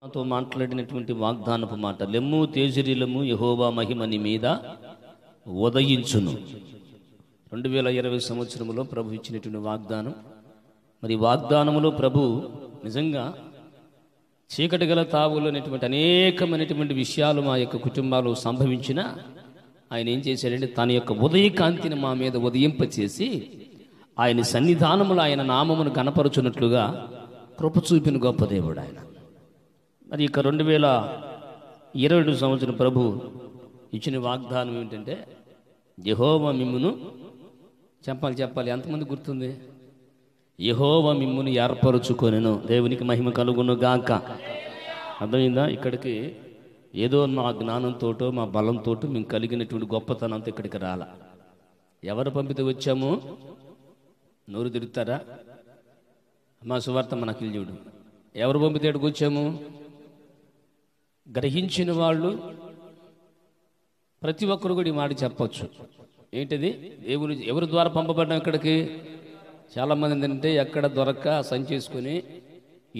నాతో మాట్లాడినటువంటి వాగ్దానపు మాట, లెమ్ము తేజరిలము యెహోవా మహిమ నీ మీద ఉదయించును. 2020 సంవత్సరంలో ప్రభు ఇచ్చినటువంటి వాగ్దానం. మరి వాగ్దానములో ప్రభు నిజంగా చీకటి గల తావులు అనేటువంటి అనేకమైనటువంటి విషయాలు మా యొక్క కుటుంబాలు సంభవించిన ఆయన ఏం చేశాడంటే తన యొక్క ఉదయకాంతిని మా మీద ఉదయింపచేసి ఆయన సన్నిధానములు ఆయన నామమును గణపరుచున్నట్లుగా కృప చూపిన గొప్ప దేవుడు ఆయన. మరి ఇక 2022 సంవత్సరం ప్రభు ఇచ్చిన వాగ్దానం ఏమిటంటే యెహోవా మిమ్మును చెప్పాలి ఎంతమంది గుర్తుంది? యెహోవా మిమ్మును ఏర్పరచుకొనెను. దేవునికి మహిమ కలుగును గాక. అర్థమైందా? ఇక్కడికి ఏదో మా జ్ఞానంతోటో మా బలంతో మేము కలిగినటువంటి గొప్పతనంతో ఇక్కడికి రాలా. ఎవరు పంపితే వచ్చాము? నోరు తిరుగుతారా? మా సువార్త మనకి చూడు. ఎవరు పంపితే ఇక్కడికి వచ్చాము? గ్రహించిన వాళ్ళు ప్రతి ఒక్కరు కూడా ఈ మాట చెప్పచ్చు. ఏంటిది? దేవుడు ఎవరి ద్వారా పంపబడ్డాం ఇక్కడికి? చాలామంది ఏంటంటే ఎక్కడ దొరక్క సంచేసుకొని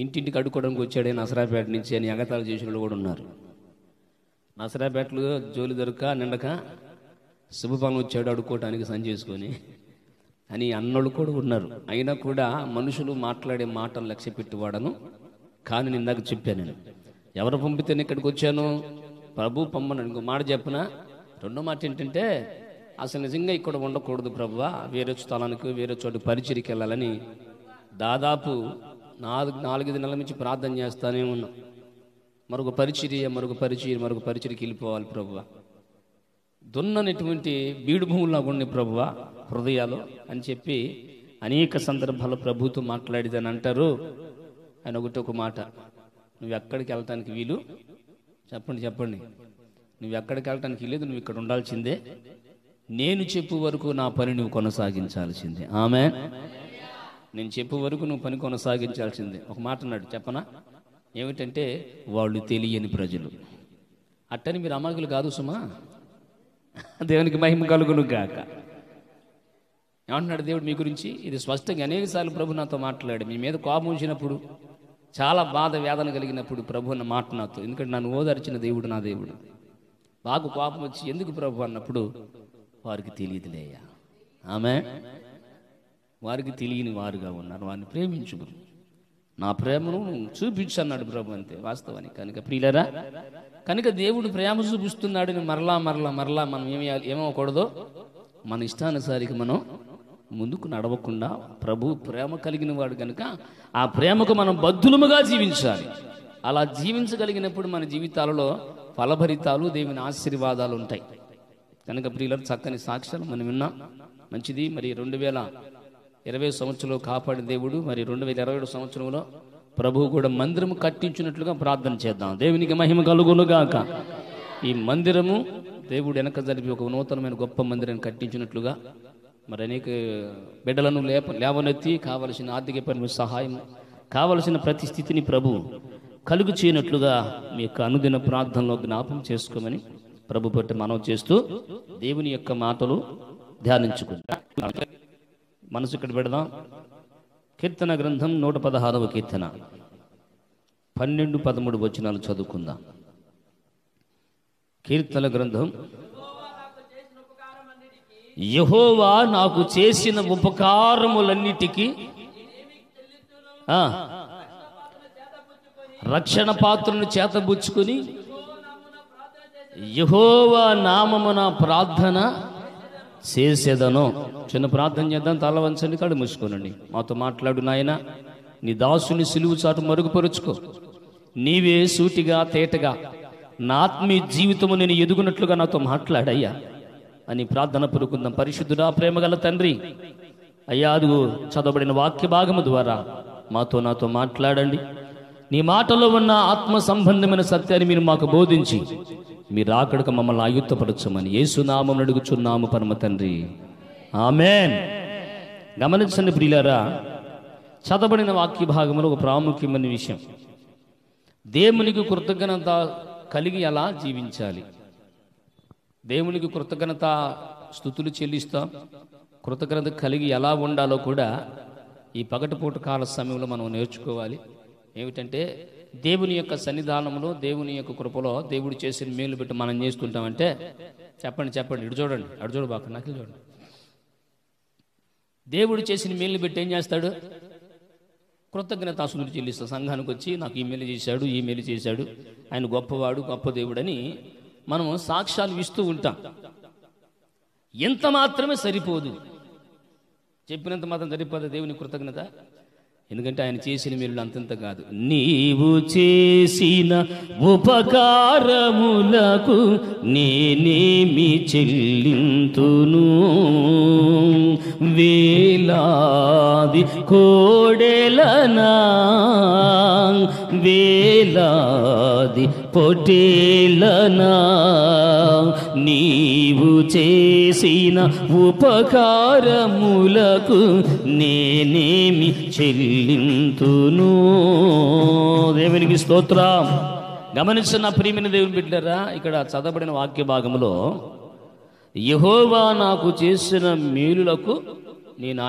ఇంటింటికి అడుక్కోవడానికి వచ్చాడే నసరాపేట నుంచి అని ఎగతాళి చేసిన వాళ్ళు కూడా ఉన్నారు. నసరాపేటలో జోలి దొరక నిండక శుభపాలన వచ్చాడు అడుక్కోవడానికి సంచేసుకొని అని అన్నోళ్ళు కూడా ఉన్నారు. అయినా కూడా మనుషులు మాట్లాడే మాటలు లక్ష్య పెట్టువాడను కానీ నేను ఇందాక చెప్పాను. నేను ఎవరు పంపితే నేను ఇక్కడికి వచ్చాను? ప్రభు పంపను. ఇంకో మాట చెప్పనా? రెండో మాట ఏంటంటే అసలు నిజంగా ఇక్కడ ఉండకూడదు ప్రభువా, వేరే స్థలానికి వేరే చోటు పరిచర్యకి వెళ్ళాలని దాదాపు 4 నెలల నుంచి ప్రార్థన చేస్తానే ఉన్నాం. మరొక పరిచర్యకి వెళ్ళిపోవాలి ప్రభువా. దున్ననటువంటి బీడు భూముల్లాగా ఉన్నాయి ప్రభువా హృదయాలు అని చెప్పి అనేక సందర్భాలు ప్రభుతో మాట్లాడిదని అంటారు. ఆయన ఒక మాట, నువ్వు ఎక్కడికి వెళ్ళటానికి వీలు? చెప్పండి. నువ్వు ఎక్కడికి వెళ్ళటానికి లేదు, నువ్వు ఇక్కడ ఉండాల్సిందే. నేను చెప్పు వరకు నా పని నువ్వు కొనసాగించాల్సిందే. ఆమేన్. నేను చెప్పు వరకు నువ్వు పని కొనసాగించాల్సిందే. ఒక మాట అన్నాడు, చెప్పనా? ఏమిటంటే వాళ్ళు తెలియని ప్రజలు. అట్టని మీరు అమాయకులు కాదు సుమా. దేవునికి మహిమ కలుగును గాక. ఏమంటున్నాడు దేవుడు మీ గురించి? ఇది స్పష్టంగా అనేకసార్లు ప్రభు నాతో మాట్లాడు. మీ మీద కోపం ఉంచినప్పుడు, చాలా బాధ వేదన కలిగినప్పుడు ప్రభు అన్న మాట నాతో, ఎందుకంటే నన్ను ఓదార్చిన దేవుడు నా దేవుడు. బాగా కోపం వచ్చి ఎందుకు ప్రభు అన్నప్పుడు వారికి తెలియదులేయ్యా. ఆమేన్. వారికి తెలియని వారుగా ఉన్నారు, వారిని ప్రేమించుము, నా ప్రేమను చూపించు అన్నాడు ప్రభు. అంతే వాస్తవానికి. కనుక ప్రియులరా, కనుక దేవుడు ప్రేమ చూపిస్తున్నాడని మరలా మనం ఏమవకూడదు. మన ఇష్టానుసారికి మనం ముందుకు నడవకుండా ప్రభు ప్రేమ కలిగిన వాడు కనుక ఆ ప్రేమకు మనం బద్ధులముగా జీవించాలి. అలా జీవించగలిగినప్పుడు మన జీవితాలలో ఫలభరితాలు, దేవుని ఆశీర్వాదాలు ఉంటాయి. కనుక ప్రియులరు, చక్కని సాక్ష్యాలు మనం విన్నాం. మంచిది. మరి 2020 సంవత్సరంలో కాపాడిన దేవుడు మరి 2021 సంవత్సరంలో ప్రభువు కూడా మందిరము కట్టించినట్లుగా ప్రార్థన చేద్దాం. దేవునికి మహిమ కలుగునుగాక. ఈ మందిరము దేవుడు వెనక జరిపి ఒక నూతనమైన గొప్ప మందిరాన్ని కట్టించినట్లుగా మరి అనేక బిడ్డలను లేవనెత్తి కావలసిన ఆర్థిక పరమైన సహాయం, కావలసిన ప్రతి స్థితిని ప్రభు కలుగు చేయనట్లుగా మీ యొక్క అనుదిన ప్రార్థనలో జ్ఞాపం చేసుకోమని ప్రభు పట్టి మనం చేస్తూ దేవుని యొక్క మాటలు ధ్యానించుకుంటాం. మనసు ఇక్కడ పెడదాం. కీర్తన గ్రంథం 116వ కీర్తన 12-13 వచనాలు చదువుకుందాం. కీర్తన గ్రంథం, యెహోవా నాకు చేసిన ఉపకారములన్నిటికీ రక్షణ పాత్రను చేతబుచ్చుకొని యెహోవా నామమున ప్రార్థన చేసేదను. చిన్న ప్రార్థన చేద్దాం. తల వంచండి, కళ్ళు మూసుకోనండి. మాతో మాట్లాడు నాయన. నీ దాసుని సిలువు చాటు మరుగుపరుచుకో. నీవే సూటిగా తేటగా నా ఆత్మీయ జీవితము నేను ఎదుగునట్లుగా నాతో మాట్లాడయ్యా అని ప్రార్థన పురుకుందాం. పరిశుద్ధుడా, ప్రేమగల తండ్రి, అయ్యా అదుగు చదవబడిన వాక్య భాగము ద్వారా నాతో మాట్లాడండి. నీ మాటలో ఉన్న ఆత్మ సంబంధమైన సత్యాన్ని మీరు మాకు బోధించి మీరు ఆకడక మమ్మల్ని ఆయుత్తపరచమని యేసునామమున అడుగుచున్నాము పరమ తండ్రి. ఆమేన్. గమనించండి ప్రియులారా, చదవబడిన వాక్య భాగంలో ఒక ప్రాముఖ్యమైన విషయం, దేవునికి కృతజ్ఞత కలిగి ఎలా జీవించాలి. దేవునికి కృతజ్ఞత స్తుతులు చెల్లిస్తాం. కృతజ్ఞత కలిగి ఎలా ఉండాలో కూడా ఈ పగటిపూట కాల సమయంలో మనం నేర్చుకోవాలి. ఏమిటంటే దేవుని యొక్క సన్నిధానంలో, దేవుని యొక్క కృపలో దేవుడు చేసిన మేలు పెట్టి మనం చేస్తుంటామంటే చెప్పండి ఇటు చూడండి, అటు చూడు బాక నాకు చూడండి. దేవుడు చేసిన మేలు పెట్టి ఏం చేస్తాడు? కృతజ్ఞతాస్తుతులు చెల్లిస్తాడు. సంఘానికి వచ్చి నాకు ఈ మేలు చేశాడు, ఈ మేలు చేశాడు, ఆయన గొప్పవాడు, గొప్ప దేవుడు అని మనము సాక్ష్యాలు ఇస్తూ ఉంటాం. ఎంత మాత్రమే సరిపోదు, చెప్పినంత మాత్రం సరిపోదు దేవుని కృతజ్ఞత. ఎందుకంటే ఆయన చేసిన మేలు అంతంత కాదు. నీవు చేసిన ఉపకారములకు నేనేమి చెల్లింతును, వేలాది కోడెలనా వేలాది పొటేలనా, నీవు చేసిన ఉపకారములకు నేనేమి చెల్లింతును. దేవునికి స్తోత్రం. గమనిస్తున్న ప్రియమైన దేవుని బిడ్డలారా, ఇక్కడ చదవబడిన వాక్య భాగంలో యెహోవా నాకు చేసిన మేలులకు నేను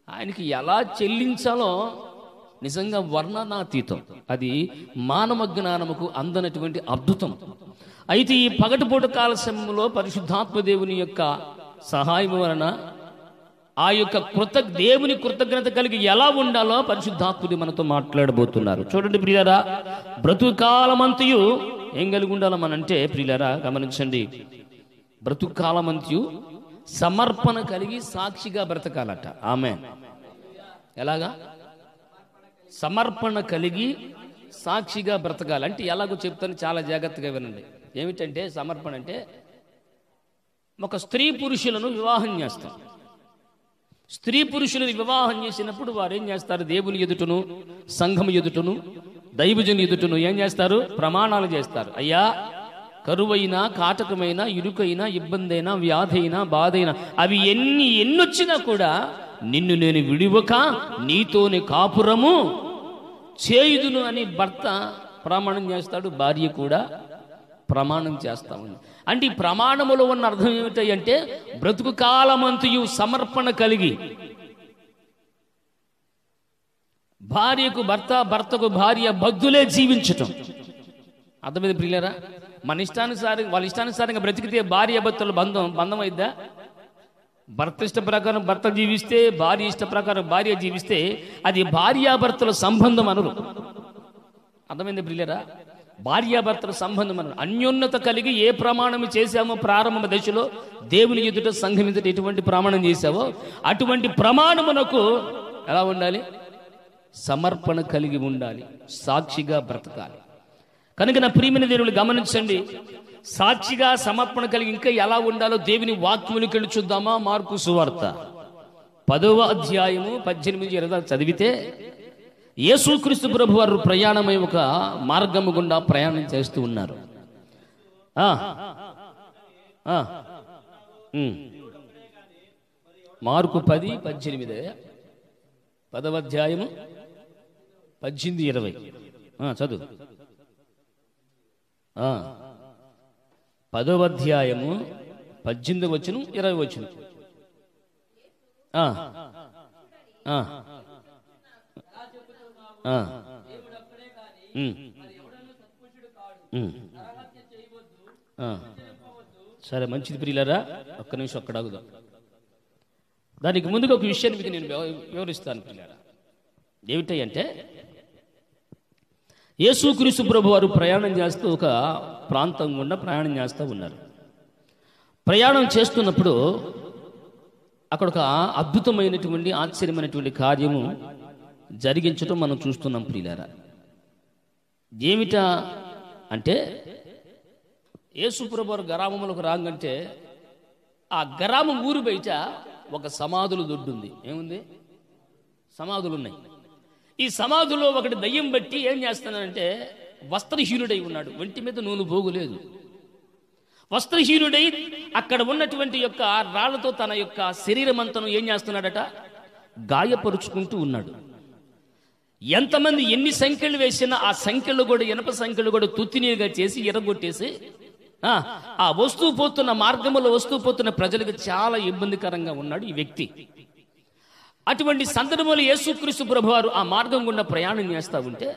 ఆయనకి ఎలా చెల్లించాలో నిజంగా వర్ణనాతీతం. అది మానవ జ్ఞానముకు అందనటువంటి అద్భుతం. అయితే ఈ పగటిపూట కాల సమయంలో పరిశుద్ధాత్మ దేవుని యొక్క సహాయం వలన ఆ యొక్క దేవుని కృతజ్ఞత కలిగి ఎలా ఉండాలో పరిశుద్ధాత్ముడు మనతో మాట్లాడబోతున్నారు. చూడండి ప్రియులారా, బ్రతుకు కాలమంతయు ఏం కలిగి ఉండాలో మనంటే ప్రియులారా గమనించండి, బ్రతుకు కాలమంతయు సమర్పణ కలిగి సాక్షిగా బ్రతకాలట. ఆమేన్. ఎలాగా? సమర్పణ కలిగి సాక్షిగా బ్రతకాలంటే ఎలాగో చెప్తాను, చాలా జాగ్రత్తగా వినండి. ఏమిటంటే సమర్పణ అంటే ఒక స్త్రీ పురుషులను వివాహం చేస్తాం. స్త్రీ పురుషులను వివాహం చేసినప్పుడు వారు ఏం చేస్తారు? దేవుని ఎదుటను, సంఘం ఎదుటను, దైవజను ఎదుటను ఏం చేస్తారు? ప్రమాణాలు చేస్తారు. అయ్యా, కరువైనా, కాటకమైనా, ఇరుకైనా, ఇబ్బంది అయినా, వ్యాధి అయినా, బాధ అయినా, అవి ఎన్నొచ్చినా కూడా నిన్ను నేను విడివక నీతోని కాపురము చేయుదును అని భర్త ప్రమాణం చేస్తాడు, భార్య కూడా ప్రమాణం చేస్తా ఉంది. అంటే ఈ ప్రమాణములో ఉన్న అర్థం ఏమిటంటే బ్రతుకు కాలమంతయు సమర్పణ కలిగి, భార్యకు భర్త, భర్తకు భార్య బద్దులే జీవించటం. అర్థమైంది ప్రియులారా? మన వాళ్ళ ఇష్టానుసారంగా బ్రతికితే భార్య భర్తల బంధం అయిద్దా? భర్త ఇష్ట ప్రకారం భర్త జీవిస్తే, భార్య ఇష్ట ప్రకారం భార్య జీవిస్తే అది భార్యాభర్తల సంబంధం అనరు. అర్థమైంది ప్రియులారా? భార్యాభర్తల సంబంధం అనరు. అన్యోన్యత కలిగి ఏ ప్రమాణం చేశామో ప్రారంభ దశలో దేవుని ఎదుట, సంఘం ఎదుట ఎటువంటి ప్రమాణం చేశావో అటువంటి ప్రమాణమునకు ఎలా ఉండాలి? సమర్పణ కలిగి ఉండాలి, సాక్షిగా బ్రతకాలి. కనుక నా ప్రియమైన దేవుని గమనించండి, సాక్షిగా సమర్పణ కలిగి ఇంకా ఎలా ఉండాలో దేవుని వాక్యమునికి వెళ్ళి చూద్దామా? మార్కు సువార్త 10వ అధ్యాయము 18-20 చదివితే యేసుక్రీస్తు ప్రభు వారు ప్రయాణమై ఒక మార్గము గుండా ప్రయాణం చేస్తూ ఉన్నారు. మార్కు 10:18 10వ అధ్యాయము 18-20 చదువు. 10వ అధ్యాయము 18-20 సరే, మంచిది ప్రియులారా. ఒక్క నిమిషం అక్కడ ఆగుదాం. దానికి ముందుగా ఒక విషయాన్ని మీకు నేను వివరిస్తాను ప్రియులారా. ఏమిటంటే యేసుక్రీస్తు ప్రభు వారు ప్రయాణం చేస్తూ ఒక ప్రాంతం గుండా ప్రయాణం చేస్తూ ఉన్నారు. ప్రయాణం చేస్తున్నప్పుడు అక్కడ ఒక అద్భుతమైనటువంటి, ఆశ్చర్యమైనటువంటి కార్యము జరిగించడం మనం చూస్తున్నాం ప్రియులారా. ఏమిటా అంటే యేసు ప్రభు వారు గ్రామంలోకి రాగంటే ఆ గ్రామం ఊరు బయట ఒక సమాధుల దొడ్డు ఉంది. ఏముంది? సమాధులు ఉన్నాయి. ఈ సమాధుల్లో ఒకటి దయ్యం బట్టి ఏం చేస్తున్నానంటే వస్త్రహీనుడై ఉన్నాడు. ఒంటి మీద నూనె పోగులేదు. వస్త్రహీనుడై అక్కడ ఉన్నటువంటి యొక్క రాళ్లతో తన యొక్క శరీరం అంతను ఏం చేస్తున్నాడట? గాయపరుచుకుంటూ ఉన్నాడు. ఎంతమంది ఎన్ని సంఖ్యలు వేసినా ఆ సంఖ్యలు కూడా, ఇనప సంఖ్యలు కూడా తుత్తినీరుగా చేసి ఎరగొట్టేసి ఆ వస్తువు పోతున్న మార్గంలో వస్తువు పోతున్న ప్రజలకు చాలా ఇబ్బందికరంగా ఉన్నాడు ఈ వ్యక్తి. అటువంటి సందర్భంలో యేసుక్రీస్తు ప్రభువారు ఆ మార్గం గుండా ప్రయాణం చేస్తూ ఉంటే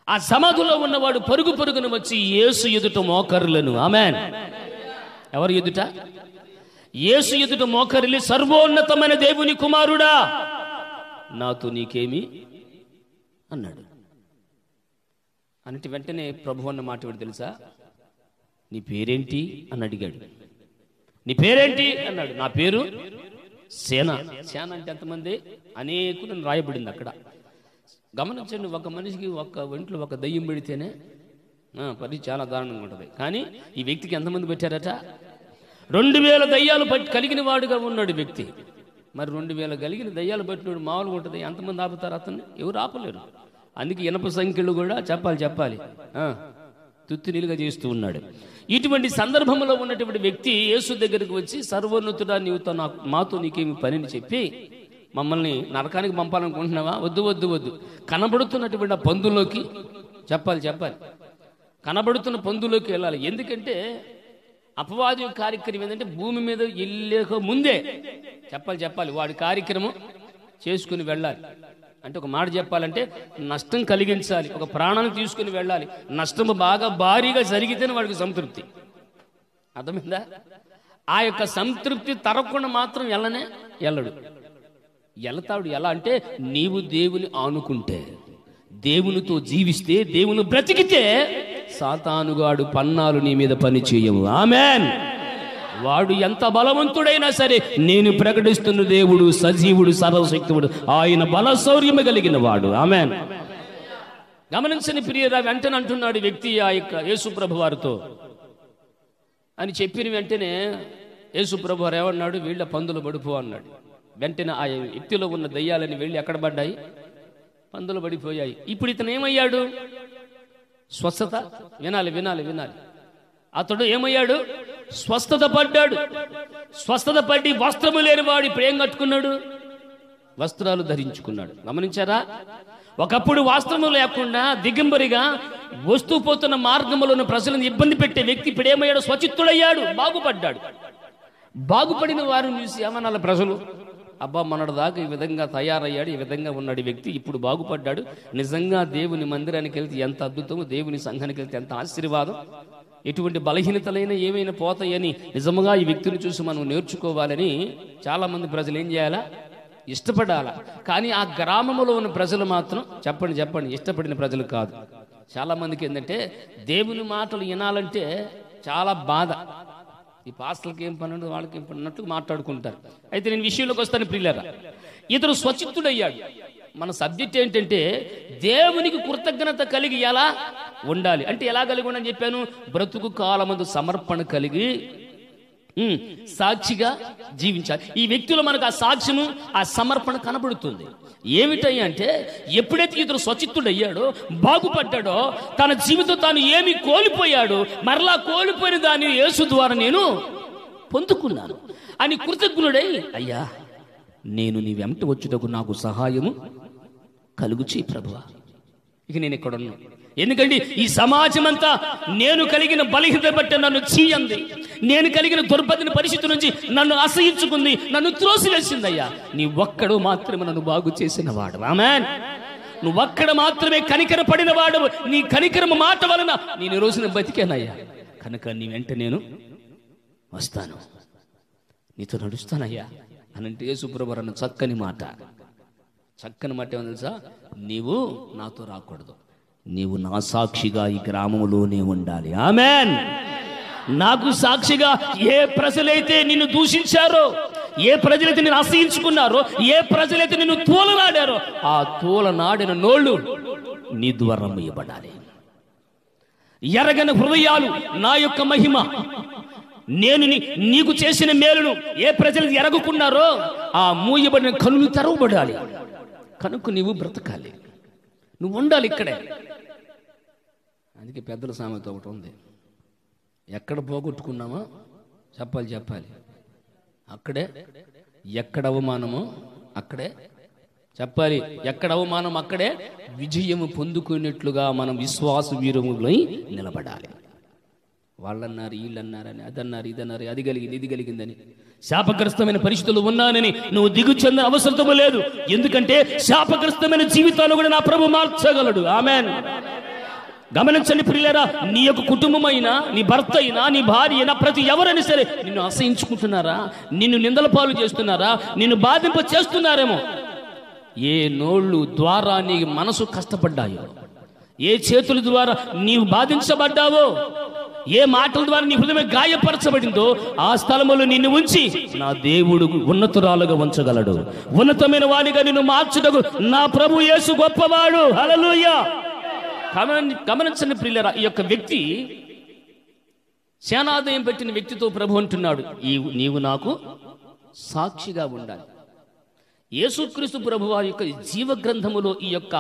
ఆ సమాధిలో ఉన్నవాడు పరుగు పరుగున వచ్చి యేసు ఎదుట మోకరులను, ఆమేన్, ఎవరు ఎదుట? యేసు ఎదుట మోకరిల్లి, సర్వోన్నతమైన దేవుని కుమారుడా నాతో నీకేమి అన్నాడు. అంటే వెంటనే ప్రభు అన్న మాట ఏమిటి తెలుసా? నీ పేరేంటి అని అడిగాడు. నీ పేరేంటి అన్నాడు. నా పేరు సేన. సేన అంటే ఎంతమంది? అనేకులను రాయబడింది అక్కడ. గమనించండి, ఒక మనిషికి ఒక ఒంట్లో ఒక దయ్యం పెడితేనే పరి చాలా దారుణంగా ఉంటుంది. కానీ ఈ వ్యక్తికి ఎంతమంది పెట్టారట? 2000 దయ్యాలు కలిగిన వాడుగా ఉన్నాడు వ్యక్తి. మరి 2000 కలిగిన దయ్యాలు పట్టినోడు మామూలుగా ఉంటుంది. ఎంతమంది ఆపుతారు అతన్ని? ఎవరు ఆపలేరు. అందుకే ఇనప సంఖ్యలు కూడా చెప్పాలి తుత్తినీలుగా చేస్తూ ఉన్నాడు. ఇటువంటి సందర్భంలో ఉన్నటువంటి వ్యక్తి యేసు దగ్గరికి వచ్చి, సర్వోన్నతుడా నీవుతో మాతో నీకేమి పనిని చెప్పి మమ్మల్ని నరకానికి పంపాలనుకుంటున్నావా? వద్దు. కనబడుతున్నటువంటి ఆ పందులోకి చెప్పాలి కనబడుతున్న పందులోకి వెళ్ళాలి. ఎందుకంటే అపవాది కార్యక్రమం ఏంటంటే భూమి మీద వెళ్ళక ముందే చెప్పాలి వాడి కార్యక్రమం చేసుకుని వెళ్ళాలి. అంటే ఒక మాట చెప్పాలంటే నష్టం కలిగించాలి, ఒక ప్రాణాన్ని తీసుకుని వెళ్ళాలి. నష్టం బాగా భారీగా జరిగితేనే వాడికి సంతృప్తి. అర్థమైందా? ఆ యొక్క సంతృప్తి తరగకుండా మాత్రం వెళ్ళడు. వెళతాడు. ఎలా అంటే నీవు దేవుని ఆనుకుంటే, దేవునితో జీవిస్తే, దేవుని బ్రతికితే సాతానుగాడు పన్నాలు నీ మీద పని చేయవు. ఆమేన్. వాడు ఎంత బలవంతుడైనా సరే, నేను ప్రకటిస్తున్న దేవుడు సజీవుడు, సర్వశక్తుడు, ఆయన బలశౌర్యము కలిగిన వాడు. ఆమేన్. గమనించని ప్రియరా, వెంటనే అంటున్నాడు వ్యక్తి ఆ యొక్క యేసుప్రభు వారితో అని చెప్పిన వెంటనే యేసుప్రభు వారు ఏమన్నాడు? వీళ్ళ పందులు పడిపో అన్నాడు. వెంటనే ఆ వ్యక్తిలో ఉన్న దయ్యాలని వెళ్ళి ఎక్కడ పడ్డాయి? పందులు పడిపోయాయి. ఇప్పుడు ఇతను ఏమయ్యాడు? స్వస్థత. వినాలి. అతడు ఏమయ్యాడు? స్వస్థత పడ్డాడు. స్వస్థత పడి వస్త్రము లేని వాడు ఇప్పుడు ఏం కట్టుకున్నాడు? వస్త్రాలు ధరించుకున్నాడు. గమనించారా? ఒకప్పుడు వస్త్రము లేకుండా దిగంబరిగా వస్తూ పోతున్న మార్గంలో ప్రజలను ఇబ్బంది పెట్టే వ్యక్తి ఇప్పుడు ఏమయ్యాడు? స్వచిత్తుడయ్యాడు, బాగుపడ్డాడు. బాగుపడిన వారిని చూసి ఏమనాలి ప్రజలు? అబ్బా, మనడు దాకా ఈ విధంగా తయారయ్యాడు, ఈ విధంగా ఉన్నాడు వ్యక్తి, ఇప్పుడు బాగుపడ్డాడు. నిజంగా దేవుని మందిరానికి వెళ్తే ఎంత అద్భుతము, దేవుని సంఘానికి వెళ్తే ఎంత ఆశీర్వాదం. ఎటువంటి బలహీనతలైనా ఏమైనా పోతాయని నిజంగా ఈ వ్యక్తిని చూసి మనం నేర్చుకోవాలని చాలామంది ప్రజలు ఏం చేయాలా? ఇష్టపడాలా. కానీ ఆ గ్రామంలో ఉన్న ప్రజలు మాత్రం చెప్పండి ఇష్టపడిన ప్రజలు కాదు. చాలామందికి ఏంటంటే దేవుని మాటలు వినాలంటే చాలా బాధ. ఈ పాస్టర్లకి ఏం పని ఉండదు, వాళ్ళకి ఏం పని అన్నట్టు మాట్లాడుకుంటారు. అయితే నేను విషయంలోకి వస్తాను ప్రియులారా. ఇతడు స్వచిత్తుడయ్యాడు. మన సబ్జెక్ట్ ఏంటంటే దేవునికి కృతజ్ఞత కలిగి ఎలా ఉండాలి అంటే ఎలా కలిగి ఉండని చెప్పాను? బ్రతుకు కాలమందు సమర్పణ కలిగి సాక్షిగా జీవించాలి. ఈ వ్యక్తిలో మనకు ఆ సాక్ష్యము, ఆ సమర్పణ కనబడుతుంది. ఏమిటయ్యా అంటే ఎప్పుడైతే ఇతడు స్వచిత్తుడయ్యాడో, బాగుపడ్డాడో, తన జీవితం తాను ఏమి కోల్పోయాడో మరలా కోల్పోయిన దాన్ని యేసు ద్వారా నేను పొందుకున్నాను అని కృతజ్ఞుడై, అయ్యా నేను నీ వెంట వచ్చుటకు నాకు సహాయము కలుగు చేయి ప్రభువా. ఇక నేను ఇక్కడ ఉన్నాను. ఎందుకంటే ఈ సమాజం అంతా నేను కలిగిన బలహీనత బట్టి నన్ను చీయంది, నేను కలిగిన దుర్బతిని పరిస్థితి నుంచి నన్ను అసహించుకుంది, నన్ను త్రోసివేసిందయ్యా. నీ ఒక్కడు మాత్రమే నన్ను బాగు చేసిన వాడు. ఆమేన్. నువ్వు ఒక్కడ మాత్రమే కనికర పడిన వాడు. నీ కనికరము మాట వలన నేను ఈ రోజున బతికానయ్యా. కనుక నీ వెంట నేను వస్తాను, నీతో నడుస్తానయ్యా అనంటే యేసుప్రభువు అన్న చక్కని మాట ఏమో తెలుసా? నీవు నాతో రాకూడదు, నీవు నా సాక్షిగా ఈ గ్రామంలోనే ఉండాలి. ఆమేన్. నాకు సాక్షిగా ఏ ప్రజలైతే నిన్ను దూషించారో, ఏ ప్రజలైతే నిన్ను అసహించుకున్నారో, ఏ ప్రజలైతే నిన్ను తూలనాడారో, ఆ తూలనాడిన నోళ్ళు నీ ద్వారా మూయబడాలి. ఎరగని హృదయాలు నా యొక్క మహిమ, నేను నీకు చేసిన మేలును ఏ ప్రజలు ఎరగకున్నారో ఆ మూయబడిన కనులు తెరవబడాలి. కనుక నీవు బ్రతకాలి, నువ్వు ఉండాలి ఇక్కడే. అందుకే పెద్దల సామెత ఒకటి ఉంది, ఎక్కడ పోగొట్టుకున్నామో చెప్పాలి అక్కడే, ఎక్కడ అవమానమో అక్కడే చెప్పాలి, ఎక్కడ అవమానం అక్కడే విజయము పొందుకునేట్లుగా మనం విశ్వాస వీరములై నిలబడాలి. వాళ్ళన్నారు, వీళ్ళన్నారని, అదన్నారు, ఇదన్నారు, అది కలిగింది, ఇది కలిగిందని. శాపగ్రస్తమైన పరిస్థితులు ఉన్నానని నువ్వు దిగు చెందిన అవసరం లేదు. ఎందుకంటే శాపగ్రస్తమైన జీవితాలు కూడా నా ప్రభు మార్చగలడు. ఆమేన్. గమనించండి ప్రియులారా, నీ యొక్క కుటుంబమైనా, నీ భర్త అయినా, నీ భార్య అయినా, ప్రతి ఎవరైనా సరే నిన్ను అసహించుకుంటున్నారా, నిన్ను నిందల పాలు చేస్తున్నారా, నిన్ను బాధింప చేస్తున్నారేమో. ఏ నోళ్ళు ద్వారా నీ మనసు కష్టపడ్డాయో, ఏ చేతుల ద్వారా నీవు బాధించబడ్డావో, ఏ మాటల ద్వారా నీ హృదయం గాయపరచబడిందో, ఆ స్థలములో నిన్ను ఉంచి నా దేవుడు ఉన్నతురాలుగా ఉంచగలడు. ఉన్నతమైన వాడిగా నిన్ను మార్చుటకు నా ప్రభు యేసు గొప్పవాడు. హల్లెలూయా. గమనించండి ప్రియులారా, ఈ యొక్క వ్యక్తి సేనాదయం పెట్టిన వ్యక్తితో ప్రభు అంటున్నాడు, నీవు నాకు సాక్షిగా ఉండాలి. యేసుక్రీస్తు ప్రభు వారి యొక్క జీవ గ్రంథములో ఈ యొక్క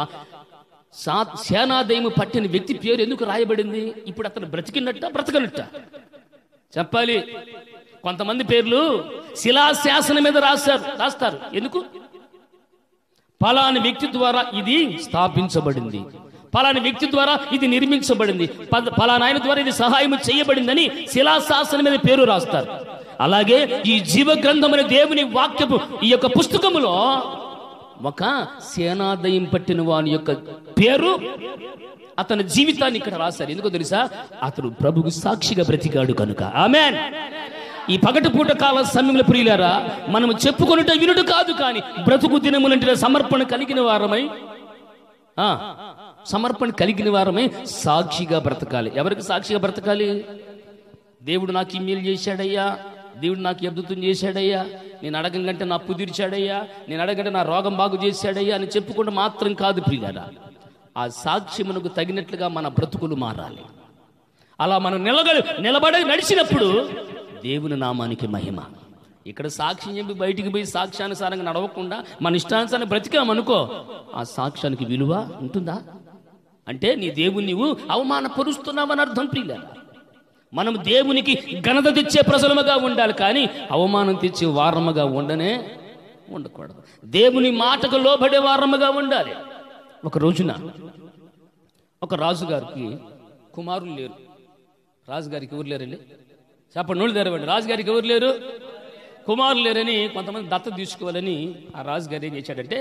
సేనాదయము పట్టిన వ్యక్తి పేరు ఎందుకు రాయబడింది? ఇప్పుడు అతను బ్రతకనట్ట చెప్పాలి. కొంతమంది పేర్లు శిలాశాసనం మీద రాస్తారు. ఎందుకు? ఫలాని వ్యక్తి ద్వారా ఇది స్థాపించబడింది, ఫలాని వ్యక్తి ద్వారా ఇది నిర్మించబడింది, ఫలానా ఆయన ద్వారా ఇది సహాయం చేయబడిందని శిలాశాసనం మీద పేరు రాస్తారు. అలాగే ఈ జీవ గ్రంథం అనే దేవుని వాక్యపు ఈ యొక్క పుస్తకములో ఒక సేనాదయం పట్టిన వాని యొక్క పేరు, అతని జీవితాన్ని ఇక్కడ రాశారు. ఎందుకో తెలుసా? అతడు ప్రభుకు సాక్షిగా బ్రతికాడు కనుక. ఆమేన్. ఈ పగటిపూట కాల సమయంలో ప్రియులారా, మనం చెప్పుకొనుట వినుట కాదు, కానీ బ్రతుకు దినములంటే సమర్పణ కలిగిన వారమై సాక్షిగా బ్రతకాలి. ఎవరికి సాక్షిగా బ్రతకాలి? దేవుడు నాకు ఇమెయిల్ చేశాడయ్యా, దేవుడు నాకు అద్భుతం చేశాడయ్యా, నేను అడగంటే నా పుదిర్చాడయ్యా, నేను అడగంటే నా రోగం బాగు చేశాడయ్యా అని చెప్పుకుంటే మాత్రం కాదు ప్రియులారా. ఆ సాక్ష్యమునకు తగినట్లుగా మన బ్రతుకులు మారాలి. అలా మనం నిలబడి నడిచినప్పుడు దేవుని నామానికి మహిమ. ఇక్కడ సాక్ష్యం చెప్పి బయటికి పోయి సాక్ష్యానుసారంగా నడవకుండా మన ఇష్టానుసారంగా బ్రతికామనుకో, ఆ సాక్ష్యానికి విలువ ఉంటుందా? అంటే నీ దేవుని నీవు అవమానపరుస్తున్నావని అర్థం ప్రియులారా. మనం దేవునికి ఘనత తెచ్చే ప్రజలముగా ఉండాలి, కానీ అవమానం తెచ్చే వారముగా ఉండకూడదు. దేవుని మాటకు లోబడే వారముగా ఉండాలి. ఒక రోజున ఒక రాజుగారికి కుమారులు లేరు. రాజుగారికి ఎవరు లేరండి? చెప్పండి, నోళ్ళు తెరవండి. రాజుగారికి ఎవరు లేరు? కుమారులు లేరని కొంతమంది దత్త తీసుకోవాలని ఆ రాజుగారు ఏం చేశాడంటే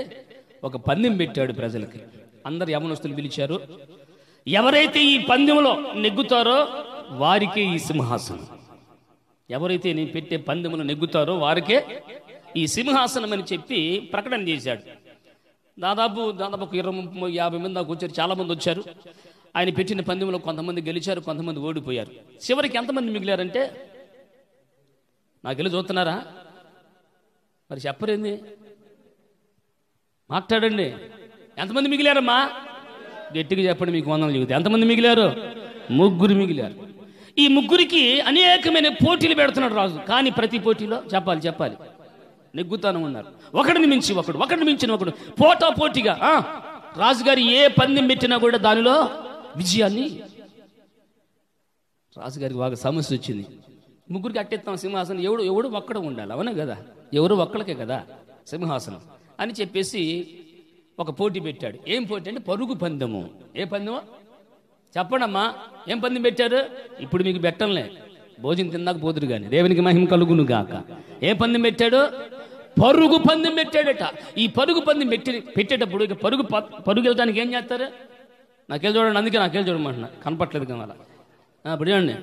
ఒక పందెం పెట్టాడు ప్రజలకి. అందరు యవనస్తులు పిలిచారు. ఎవరైతే ఈ పందెంలో నెగ్గుతారో వారికే ఈ సింహాసనం. ఎవరైతే నేను పెట్టే పందెములు నెగ్గుతారో వారికే ఈ సింహాసనం అని చెప్పి ప్రకటన చేశాడు. దాదాపు 20-50 మంది దాకా వచ్చారు. చాలా మంది వచ్చారు. ఆయన పెట్టిన పందెంలో కొంతమంది గెలిచారు, కొంతమంది ఓడిపోయారు. చివరికి ఎంతమంది మిగిలారంటే, నాకు వెళ్ళి చూస్తున్నారా? మరి చెప్పరేంది? మాట్లాడండి. ఎంతమంది మిగిలారమ్మా? గట్టిగా చెప్పండి, మీకు వందలు చెబుతాయి. ఎంతమంది మిగిలారు? 3 మిగిలారు. ఈ 3కి అనేకమైన పోటీలు పెడుతున్నాడు రాజు. కానీ ప్రతి పోటీలో చెప్పాలి నెగ్గుతాను ఉన్నారు. ఒకడిని మించి ఒకడు పోటీగా రాజుగారి ఏ పందెం పెట్టినా కూడా దానిలో విజయాన్ని. రాజుగారికి బాగా సమస్య వచ్చింది. 3కి అట్టెత్తాం సింహాసనం, ఎవడు ఒక్కడ ఉండాలి, అవునా కదా? ఎవరు ఒక్కడికే కదా సింహాసనం అని చెప్పేసి ఒక పోటీ పెట్టాడు. ఏం పోటీ అంటే పరుగు పందెము. ఏ పందెమో చెప్పండమ్మా, ఏం పందెం పెట్టారు? ఇప్పుడు మీకు పెట్టంలే, భోజనం తిన్నాక పోతురు కానీ దేవునికి మహిమ కలుగును గాక. ఏ పందెం పెట్టాడు? పరుగు పందెం పెట్టాడట. ఈ పరుగు పందెం పెట్టేటప్పుడు ఇక పరుగు వెళ్ళడానికి ఏం చేస్తారు? నాకెళ్ళి చూడండి, అందుకే నాకెళ్ళి చూడమంటున్నా, కనపట్లేదు కదా. ఇప్పుడు చూడండి,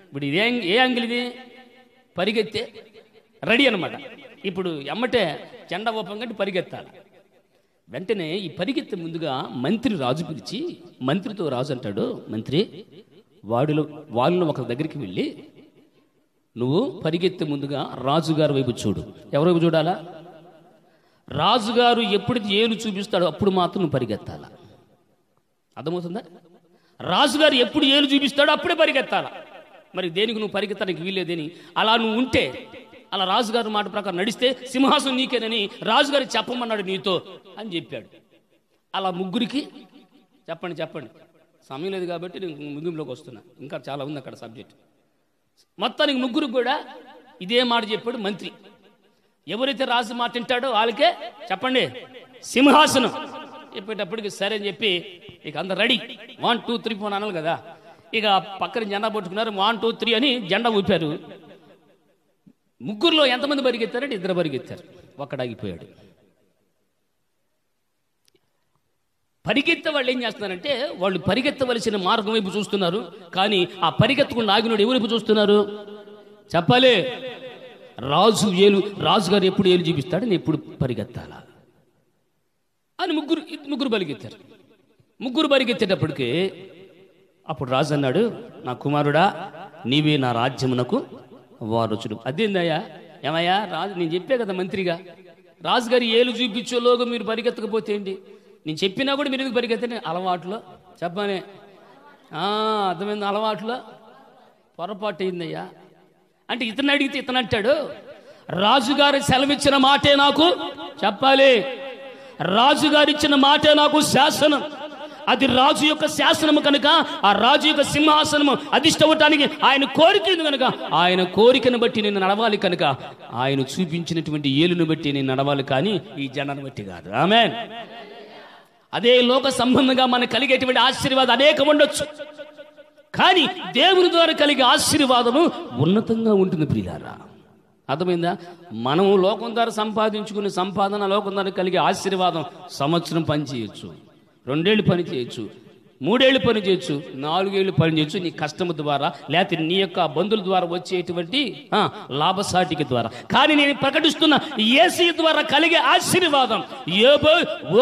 ఇప్పుడు ఇది ఏ యాంగిల్? ఇది పరిగెత్తే రెడీ అనమాట. ఇప్పుడు ఎమ్మటే జెండా ఓపం కంటే పరిగెత్తాలి. వెంటనే ఈ పరిగెత్తే ముందుగా మంత్రి రాజు పిలిచి, మంత్రితో రాజు అంటాడు, మంత్రి వాళ్ళు ఒక దగ్గరికి వెళ్ళి, నువ్వు పరిగెత్తే ముందుగా రాజుగారి వైపు చూడు. ఎవరి వైపు చూడాలా? రాజుగారు ఎప్పుడైతే ఏలు చూపిస్తాడో అప్పుడు మాత్రం నువ్వు పరిగెత్తాలా. అర్థమవుతుందా? రాజుగారు ఎప్పుడు ఏలు చూపిస్తాడో అప్పుడే పరిగెత్తాలా. మరి దేనికి నువ్వు పరిగెత్తడానికి వీల్లేదని, అలా నువ్వు ఉంటే, అలా రాజుగారి మాట ప్రకారం నడిస్తే సింహాసనం నీకేనని రాజుగారికి చెప్పమన్నాడు నీతో అని చెప్పాడు. అలా 3కి చెప్పండి. సమయం లేదు కాబట్టి నేను ముగింపులోకి వస్తున్నా, ఇంకా చాలా ఉంది అక్కడ సబ్జెక్ట్. మొత్తానికి 3 కూడా ఇదే మాట చెప్పాడు మంత్రి. ఎవరైతే రాజు మాట వింటాడో వాళ్ళకే చెప్పండి సింహాసనం. చెప్పేటప్పటికి సరే అని చెప్పి ఇక అందరు రెడీ, 1 2 3 4 అనాలి కదా. ఇక పక్కన జెండా పట్టుకున్నారు. 1 2 3 అని జెండా ఊపారు. ముగ్గురులో ఎంతమంది పరిగెత్తారంటే 2 పరిగెత్తారు, ఒక్కడాగిపోయాడు. పరిగెత్తే వాళ్ళు ఏం చేస్తున్నారంటే వాళ్ళు పరిగెత్తవలసిన మార్గం వైపు చూస్తున్నారు, కానీ ఆ పరిగెత్తకుండా ఆగినోడు ఎవరి వైపు చూస్తున్నారు చెప్పాలి? రాజుగారు ఎప్పుడు ఏలు చూపిస్తాడు, నేను ఎప్పుడు పరిగెత్తాలా అని ముగ్గురు పరిగెత్తారు. ముగ్గురు పరిగెత్తేటప్పటికి అప్పుడు రాజు అన్నాడు, నా కుమారుడా, నీవే నా రాజ్యమునకు వారసుడు. అదేందయ్యా? ఏమయ్యా రాజు, నేను చెప్పే కదా మంత్రిగా, రాజుగారి ఏలు చూపించేలోగా మీరు పరిగెత్తకపోతే ఏంటి? నేను చెప్పినా కూడా మీరు ఎందుకు పరిగెత్తండి? అలవాట్లో చెప్పానే, అర్థమైంది, అలవాట్లో పొరపాటు అయిందయ్యా అంటే ఇతను అడిగితే ఇతను అంటాడు, రాజుగారి సెలవిచ్చిన మాటే నాకు చెప్పాలి, రాజుగారు ఇచ్చిన మాటే నాకు శాసనం, అది రాజు యొక్క శాసనము కనుక ఆ రాజు యొక్క సింహాసనము అధిష్టవటానికి ఆయన కోరిక కనుక ఆయన కోరికను బట్టి నేను నడవాలి, కనుక ఆయన చూపించినటువంటి ఏలును బట్టి నేను నడవాలి, కానీ ఈ జనాన్ని బట్టి కాదు. ఆమేన్. అదే లోక సంబంధంగా మనకు కలిగేటువంటి ఆశీర్వాదం అనేకం ఉండొచ్చు, కానీ దేవుని ద్వారా కలిగే ఆశీర్వాదము ఉన్నతంగా ఉంటుంది ప్రియులారా. అర్థమైందా? మనము లోకం ద్వారా సంపాదించుకునే సంపాదన, లోకం ద్వారా కలిగే ఆశీర్వాదం సంవత్సరం పని చేయొచ్చు, 2 ఏళ్ళు పని చేయొచ్చు, 3 ఏళ్ళు పని చేయొచ్చు, 4 ఏళ్ళు పని చేయొచ్చు, నీ కష్టము ద్వారా, లేకపోతే నీ యొక్క బంధువుల ద్వారా వచ్చేటువంటి లాభసాటికి ద్వారా. కానీ నేను ప్రకటిస్తున్న యేసయ్య ద్వారా కలిగే ఆశీర్వాదం,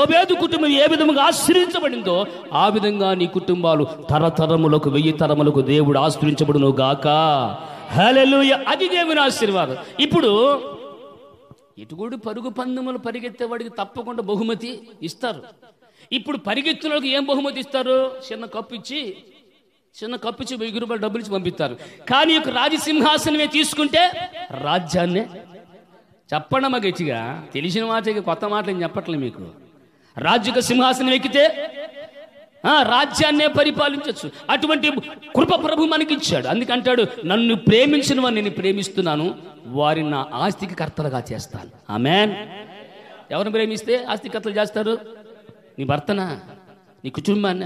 ఓబేదు కుటుంబం ఏ విధంగా ఆశ్రయించబడిందో ఆ విధంగా నీ కుటుంబాలు తరతరములకు 1000 తరములకు దేవుడు ఆశ్రయించబడును గాక. హల్లెలూయా. అది దేవుని ఆశీర్వాదం. ఇప్పుడు ఇటుగూడు పరుగు పందెములు పరిగెత్తేవాడికి తప్పకుండా బహుమతి ఇస్తారు. ఇప్పుడు పరిగెత్తులకు ఏం బహుమతి ఇస్తారు? చిన్న కప్పు ఇచ్చి 1000 రూపాయలు డబ్బులు ఇచ్చి పంపిస్తారు. కానీ ఒక రాజసింహాసనమే తీసుకుంటే రాజ్యాన్నే చెప్పండమ్మా గట్టిగా, తెలిసిన మాట, కొత్త మాటలు ఏం చెప్పట్లేదు మీకు. రాజ్యక సింహాసనం ఎక్కితే రాజ్యాన్నే పరిపాలించవచ్చు. అటువంటి కృప ప్రభు మనకిచ్చాడు. అందుకంటాడు, నన్ను ప్రేమించిన వారిని నేను ప్రేమిస్తున్నాను, వారిని నా ఆస్తికి కర్తలుగా చేస్తాను. ఆమేన్. ఎవరిని ప్రేమిస్తే ఆస్తికర్తలు చేస్తారు? నీ భర్తనా, నీ కుటుంబాన్న?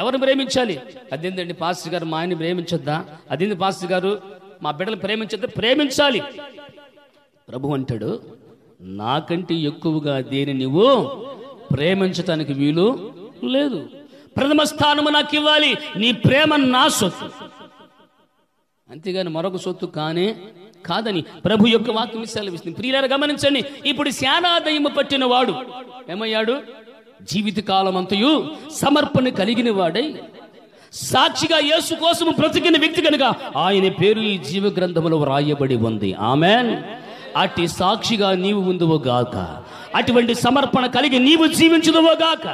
ఎవరిని ప్రేమించాలి? అదేంటండి పాస్టర్ గారు, మా ఆయన్ని ప్రేమించొద్దా? అదేంటి పాస్టర్ గారు, మా బిడ్డలు ప్రేమించొద్దా? ప్రేమించాలి. ప్రభు అంటాడు, నాకంటే ఎక్కువగా దేని నువ్వు ప్రేమించటానికి వీలు లేదు. ప్రథమ స్థానము నాకు ఇవ్వాలి, నీ ప్రేమ నా సొత్తు, అంతేగాని మరొక సొత్తు కాదని ప్రభు యొక్క వాక్యం సెలవిస్తుంది. ప్రియులారా గమనించండి, ఇప్పుడు శానాదయము పట్టిన వాడు ఏమయ్యాడు? జీవితకాలం అంతయు సమర్పణ కలిగిన వాడై సాక్షిగా యేసు కోసము బ్రతికిన వ్యక్తి కనుక ఆయన పేరు ఈ జీవ గ్రంథములో వ్రాయబడి ఉంది. ఆమేన్. అట్టి సాక్షిగా నీవు ఉందువో గాక, అటువంటి సమర్పణ కలిగి నీవు జీవించుదువో గాక.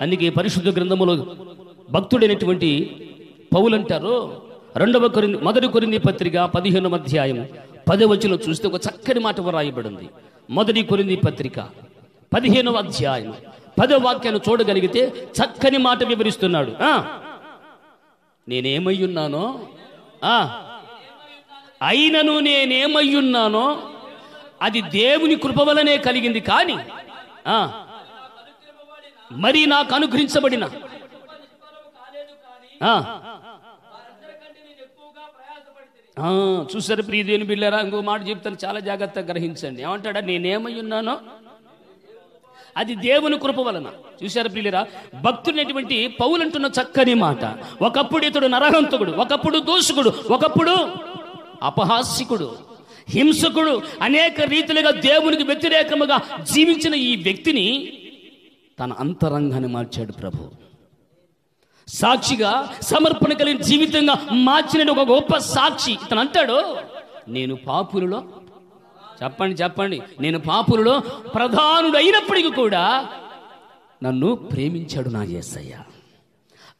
అందుకే పరిశుద్ధ గ్రంథములో భక్తుడైనటువంటి పౌలు అంటారు, 1 కొరింథీ పత్రిక 15వ అధ్యాయం 10వ వచనంలో చూస్తే ఒక చక్కని మాట వ్రాయబడింది. 1 కొరింథీ పత్రిక 15వ అధ్యాయం 10వ వాక్యాన్ని చూడగలిగితే చక్కని మాట వివరిస్తున్నాడు. నేనేమయ్యున్నానో, అయినను నేనేమయ్యున్నానో అది దేవుని కృప వలనే కలిగింది, కానీ మరి నాకు అనుగ్రహించబడిన చూసారు ప్రియదేవుని బిడ్డలారా. ఇంకో మాట చెప్తాను, చాలా జాగ్రత్తగా గ్రహించండి. ఏమంటాడా? నేనేమై ఉన్నానో అది దేవుని కృప వలన. చూశారు ప్రియులారా, భక్తుడైనటువంటి పౌలు అంటున్న చక్కని మాట. ఒకప్పుడు ఇతడు నరహంతకుడు, ఒకప్పుడు దూషకుడు, ఒకప్పుడు అపహాస్యకుడు, హింసకుడు, అనేక రీతిలుగా దేవునికి వ్యతిరేకముగా జీవించిన ఈ వ్యక్తిని తన అంతరంగాన్ని మార్చాడు ప్రభు. సాక్షిగా సమర్పణ కలిగిన జీవితంగా మార్చిన ఒక గొప్ప సాక్షి. ఇతను అంటాడు, నేను పాపులలో, చెప్పండి, నేను పాపులలో ప్రధానుడు అయినప్పటికీ కూడా నన్ను ప్రేమించాడు నా యేసయ్య.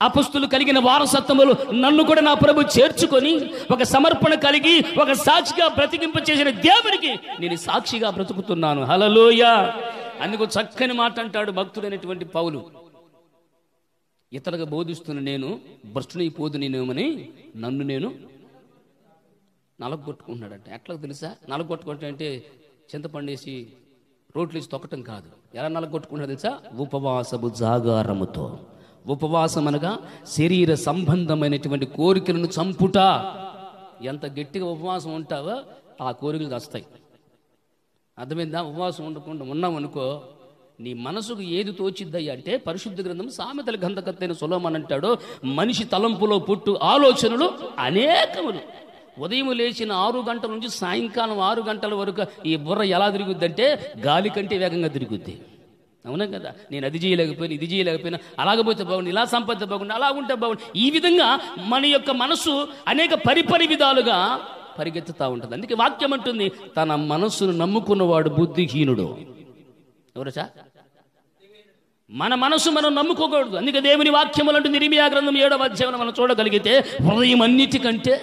అపొస్తలులు కలిగిన వారసత్వములు నన్ను కూడా నా ప్రభు చేర్చుకొని ఒక సమర్పణ కలిగి ఒక సాక్షిగా బ్రతికింప చేసిన దేవునికి నేను సాక్షిగా బ్రతుకుతున్నాను. హల్లెలూయా. అందుకు చక్కని మాట అంటాడు భక్తుడైనటువంటి పౌలు, ఇతరుగా బోధిస్తున్న నేను భ్రష్టునైపోదు నేనేమని నన్ను నేను నలగొట్టుకుంటున్నాడంట. ఎట్లా తెలుసా? నలగొట్టుకుంటా అంటే చింతపండేసి రోట్లేసి తొక్కటం కాదు. ఎలా నలగొట్టుకుంటున్నా తెలుసా? ఉపవాసపు జాగారముతో, ఉపవాసం అనగా శరీర సంబంధమైనటువంటి కోరికలను చంపుట. ఎంత గట్టిగా ఉపవాసం ఉంటావో ఆ కోరికలు వస్తాయి. అర్థమైందా? ఉపవాసం ఉండకుండా ఉన్నామనుకో, నీ మనసుకు ఏది తోచిద్దయ్యా అంటే, పరిశుద్ధ గ్రంథం సామెతల గ్రంథకర్తైన సొలొమోను అంటాడు, మనిషి తలంపులో పుట్టు ఆలోచనలు అనేకములు. ఉదయం లేచిన 6 గంటల నుంచి సాయంకాలం 6 గంటల వరకు ఈ బుర్ర ఎలా తిరుగుద్ది అంటే గాలి కంటే వేగంగా తిరుగుద్ది. అవునా కదా? నేను అది చేయలేకపోయినా, ఇది చేయలేకపోయినా, అలాగపోతే బాగుంది, ఇలా సంపద బాగుంది, అలా ఉంటే బాగుంది. ఈ విధంగా మన యొక్క మనసు అనేక పరిపరి విధాలుగా పరిగెత్తుతూ ఉంటుంది. అందుకే వాక్యం అంటుంది, తన మనస్సును నమ్ముకున్నవాడు బుద్ధిహీనుడు. ఎవరచా? మన మనసు మనం నమ్ముకోకూడదు. అందుకే దేవుని వాక్యములు అంటుంది, ఇర్మీయా గ్రంథం 7వ అధ్యాయం మనం చూడగలిగితే, హృదయం అన్నిటికంటే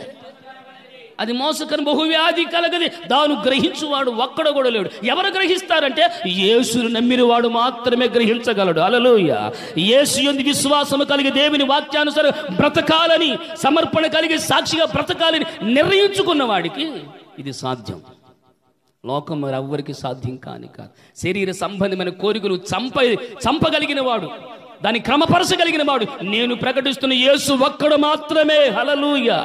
అది మోసకరం, బహువ్యాధి కలగది, దాను గ్రహించువాడు ఒక్కడ కూడా లేడు. ఎవరు గ్రహిస్తారంటే యేసును నమ్మిన వాడు మాత్రమే గ్రహించగలడు. హల్లెలూయా. యేసు యందు విశ్వాసము కలిగి దేవుని వాక్యానుసారం బ్రతకాలని, సమర్పణ కలిగి సాక్షిగా బ్రతకాలని నిర్ణయించుకున్న వాడికి ఇది సాధ్యం. లోకం మరి ఎవ్వరికి సాధ్యం కాని కాదు. శరీర సంబంధమైన కోరికలు చంపగలిగిన వాడు, దాన్ని క్రమపరచగలిగిన వాడు నేను ప్రకటిస్తున్న యేసు ఒక్కడు మాత్రమే. హల్లెలూయా.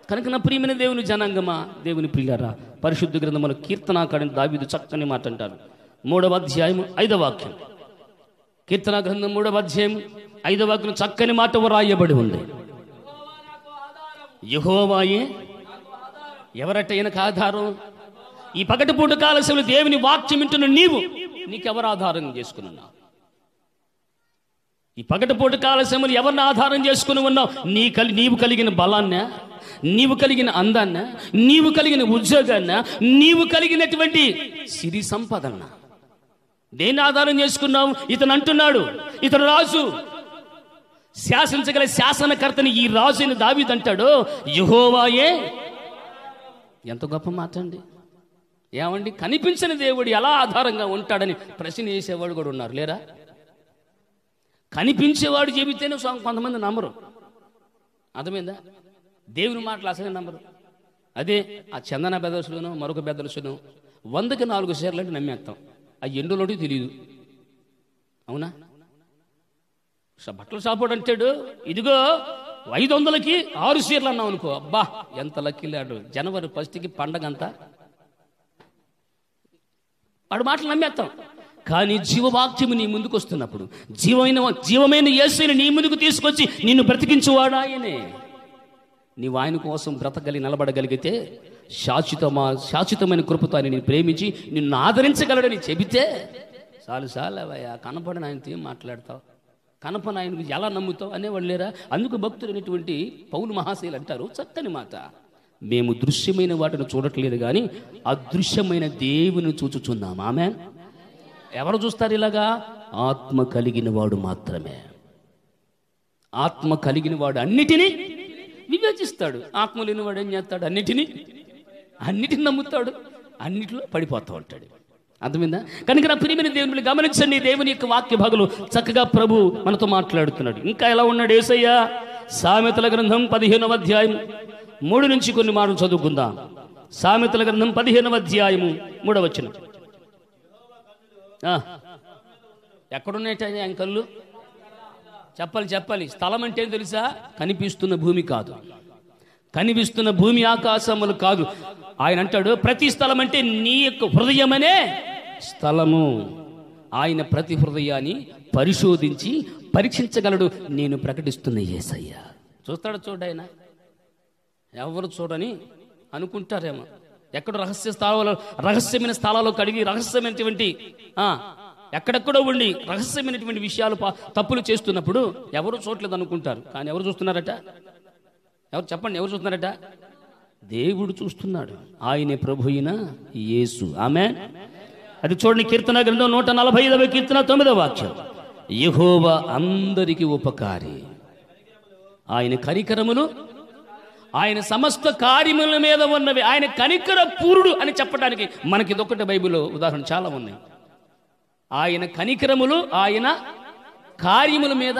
కనుక నా ప్రియమైన దేవుని జనాంగమా, దేవుని ప్రియులారా, పరిశుద్ధ గ్రంథములో కీర్తనాకారుడు దావీదు చక్కని మాట అంటారు. 3వ అధ్యాయం 5వ వాక్యం. కీర్తనా గ్రంథం 3వ అధ్యాయం 5వ వాక్యం చక్కని మాట వ్రాయబడి ఉంది. యెహోవాయే ఎవరట ఈయనకు ఆధారం? ఈ పగటిపూట కాలశంలో దేవుని వాక్యం వింటున్న నీకెవరు ఆధారం చేసుకున్నా? ఈ పగటిపూట కాలశంలో ఎవరిని ఆధారం చేసుకుని ఉన్నావు? నీవు కలిగిన బలాన్న, నీవు కలిగిన అందాన్న, నీవు కలిగిన ఉద్యోగాన్న, నీవు కలిగినటువంటి సిరి సంపదన్న, దేన్ని ఆధారం చేసుకున్నావు? ఇతను అంటున్నాడు, ఇతను రాజు, శాసించగల శాసనకర్తని ఈ రాజుని దావీదు అంటాడు, యెహోవాయే. ఎంత గొప్ప మాట అండి! ఏమండి, కనిపించని దేవుడు ఎలా ఆధారంగా ఉంటాడని ప్రశ్న చేసేవాడు కూడా ఉన్నారు, లేరా? కనిపించేవాడు చెబితేనే కొంతమంది నమ్మరు. అర్థమైందా? దేవుని మాటలు అసలే నమ్మరు. అదే ఆ చందన బెదర్సును మరొక బెదర్సును 100కి 4 షేర్లు అంటే నమ్మేస్తాం. ఆ ఎండులోటి తెలియదు. అవునా? బట్టల షాపోడు అంటాడు, ఇదిగో 500కి 6 షేర్లు అన్నావు అనుకో, అబ్బా ఎంత లక్కీలాడు, జనవరి 1కి పండగ అంతా. వాడు మాటలు నమ్మేస్తాం. కానీ జీవవాక్యము నీ ముందుకు వస్తున్నప్పుడు, జీవమైన యేసుని నీ ముందుకు తీసుకొచ్చి నిన్ను బ్రతికించువాడు ఆయనే. నీవు ఆయన కోసం నిలబడగలిగితే శాశ్వతమైన కృపతో ఆయన నేను ప్రేమించి నిన్ను ఆదరించగలడని చెబితే చాలు అవయ్యా. కనపడిన ఆయనతో ఏం మాట్లాడతావు? కనపడిన ఆయనకు ఎలా నమ్ముతావు అనేవాళ్ళు లేరా? అందుకు భక్తులైనటువంటి పౌలు మహాశయులు అంటారు చక్కని మాట, మేము దృశ్యమైన వాటిని చూడట్లేదు కానీ అదృశ్యమైన దేవుని చూచుచున్నాం. ఆమేన్. ఎవరు చూస్తారు ఇలాగా? ఆత్మ కలిగిన వాడు మాత్రమే. ఆత్మ కలిగిన వాడు అన్నిటినీ వివేచిస్తాడు. ఆత్మ లేని వాడు ఏం చేస్తాడు? అన్నిటిని నమ్ముతాడు, అన్నిటిలో పడిపోతూ ఉంటాడు. అర్థమైందా? కనుక నా ప్రియమైన దేవుని గమనించండి, దేవుని యొక్క వాక్య భాగంలో చక్కగా ప్రభు మనతో మాట్లాడుతున్నాడు. ఇంకా ఎలా ఉన్నాడు యేసయ్య? సామెతల గ్రంథం 15వ అధ్యాయం 3 నుంచి కొన్ని మాటలు చదువుకుందాం. సామెతల గ్రంథం 15వ అధ్యాయము 3వ వచనం. ఎక్కడున్నాయి ఆయన కళ్ళు? చెప్పాలి. స్థలం అంటే తెలుసా? కనిపిస్తున్న భూమి కాదు, కనిపిస్తున్న భూమి ఆకాశములు కాదు. ఆయన అంటాడు, ప్రతి స్థలం అంటే నీ యొక్క హృదయమనే స్థలము. ఆయన ప్రతి హృదయాన్ని పరిశోధించి పరీక్షించగలడు. నేను ప్రకటిస్తున్న యేసయ్య. చూస్తాడు చూడు, ఆయన ఎవరు చూడని అనుకుంటారేమో. ఎక్కడ రహస్యమైన స్థలాల్లో కడిగి రహస్యమైనటువంటి ఎక్కడెక్కడో ఉండి రహస్యమైనటువంటి విషయాలు తప్పులు చేస్తున్నప్పుడు ఎవరు చూడలేదు అనుకుంటారు. కానీ ఎవరు చూస్తున్నారట? ఎవరు చెప్పండి, ఎవరు చూస్తున్నారట? దేవుడు చూస్తున్నాడు. ఆయనే ప్రభు అయిన యేసు. ఆమేన్. అది చూడండి, కీర్తన గ్రంథం 145వ కీర్తన 9వ వాక్యం. యెహోవా అందరికి ఉపకారి, ఆయన కనికరములు ఆయన సమస్త కార్యముల మీద ఉన్నవి. ఆయన కనికర పూరుడు అని చెప్పడానికి మనకి ఇదొక్కటి బైబిల్లో ఉదాహరణ చాలా ఉన్నాయి. ఆయన కనికరములు ఆయన కార్యముల మీద.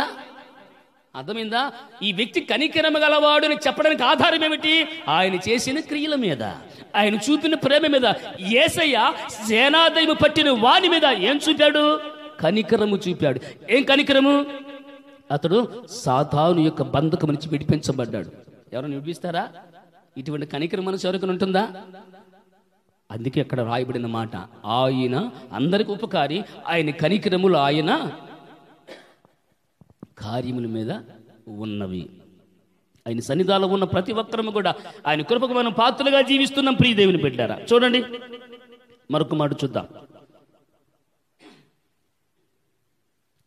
అర్థమైందా? ఈ వ్యక్తి కనికరము గలవాడు అని చెప్పడానికి ఆధారం ఏమిటి? ఆయన చేసిన క్రియల మీద, ఆయన చూపిన ప్రేమ మీద. యేసయ్య సేనాదైవ పట్టిన వాని మీద ఏం చూపాడు? కనికరము చూపాడు. ఏం కనికరము? అతడు సాతాను యొక్క బంధకం నుంచి విడిపించబడ్డాడు. ఎవరైనా విడిపిస్తారా? ఇటువంటి కనికరం మనసు ఎవరికి ఉంటుందా? అందుకే అక్కడ రాయబడిన మాట, ఆయన అందరికి ఉపకారి, ఆయన కనికరములు ఆయన కార్యముల మీద ఉన్నవి. ఆయన సన్నిధానంలో ఉన్న ప్రతి ఒక్కరము కూడా ఆయన కృపకు మనం పాత్రలుగా జీవిస్తున్నాం. ప్రియ దేవుని బిడ్డారా, చూడండి మరొక మాట చూద్దాం.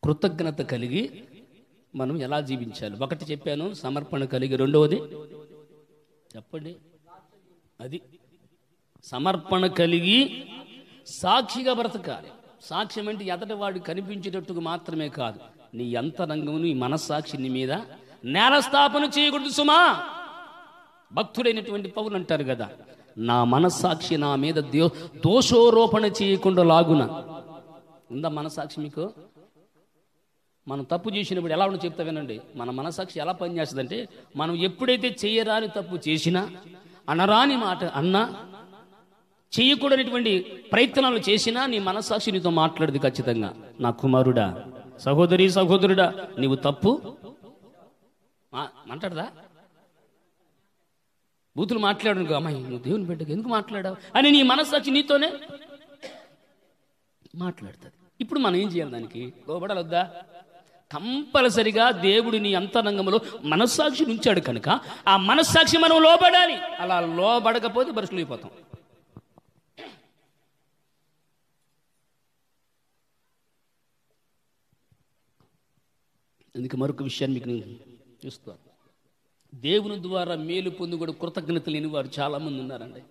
కృతజ్ఞత కలిగి మనం ఎలా జీవించాలి? ఒకటి చెప్పాను, సమర్పణ కలిగి. రెండవది చెప్పండి, అది సమర్పణ కలిగి సాక్షిగా బ్రతకాలి. సాక్ష్యం అంటే ఎదటి వాడు కనిపించేటట్టుగా మాత్రమే కాదు, నీ అంతరంగము, నీ మనస్సాక్షి నీ మీద నేరస్థాపన చేయకూడదు సుమా. భక్తుడైనటువంటి పౌలు అంటారు కదా, నా మనస్సాక్షి నా మీద దోషారోపణ చేయకుండా లాగున. ఉందా మనస్సాక్షి మీకు? మనం తప్పు చేసినప్పుడు ఎలా ఉండి చెప్తా వినండి. మన మనస్సాక్షి ఎలా పనిచేస్తుందంటే, మనం ఎప్పుడైతే చేయరాని తప్పు చేసినా, అనరాని మాట అన్నా, చేయకూడనటువంటి ప్రయత్నాలు చేసినా, నీ మనస్సాక్షి నీతో మాట్లాడదు ఖచ్చితంగా. నా కుమారుడా, సహోదరి, సహోదరుడా, నీవు తప్పు మాట్లాడదా? బూతులు మాట్లాడు, అమ్మాయి నువ్వు దేవుని బిడ్డకు ఎందుకు మాట్లాడావు అని నీ మనస్సాక్షి నీతోనే మాట్లాడుతుంది. ఇప్పుడు మనం ఏం చేయాలి? దానికి లోబడాలొద్దా? కంపల్సరిగా దేవుడు నీ అంతరంగంలో మనస్సాక్షిని ఉంచాడు కనుక ఆ మనస్సాక్షి మనం లోబడాలి. అలా లోబడకపోతే బరుసులు అయిపోతాం. అందుకే మరొక విషయాన్ని మీకు నేను చూస్తాను. దేవుని ద్వారా మేలు పొంది కూడా కృతజ్ఞత లేని వారు చాలామంది ఉన్నారండి.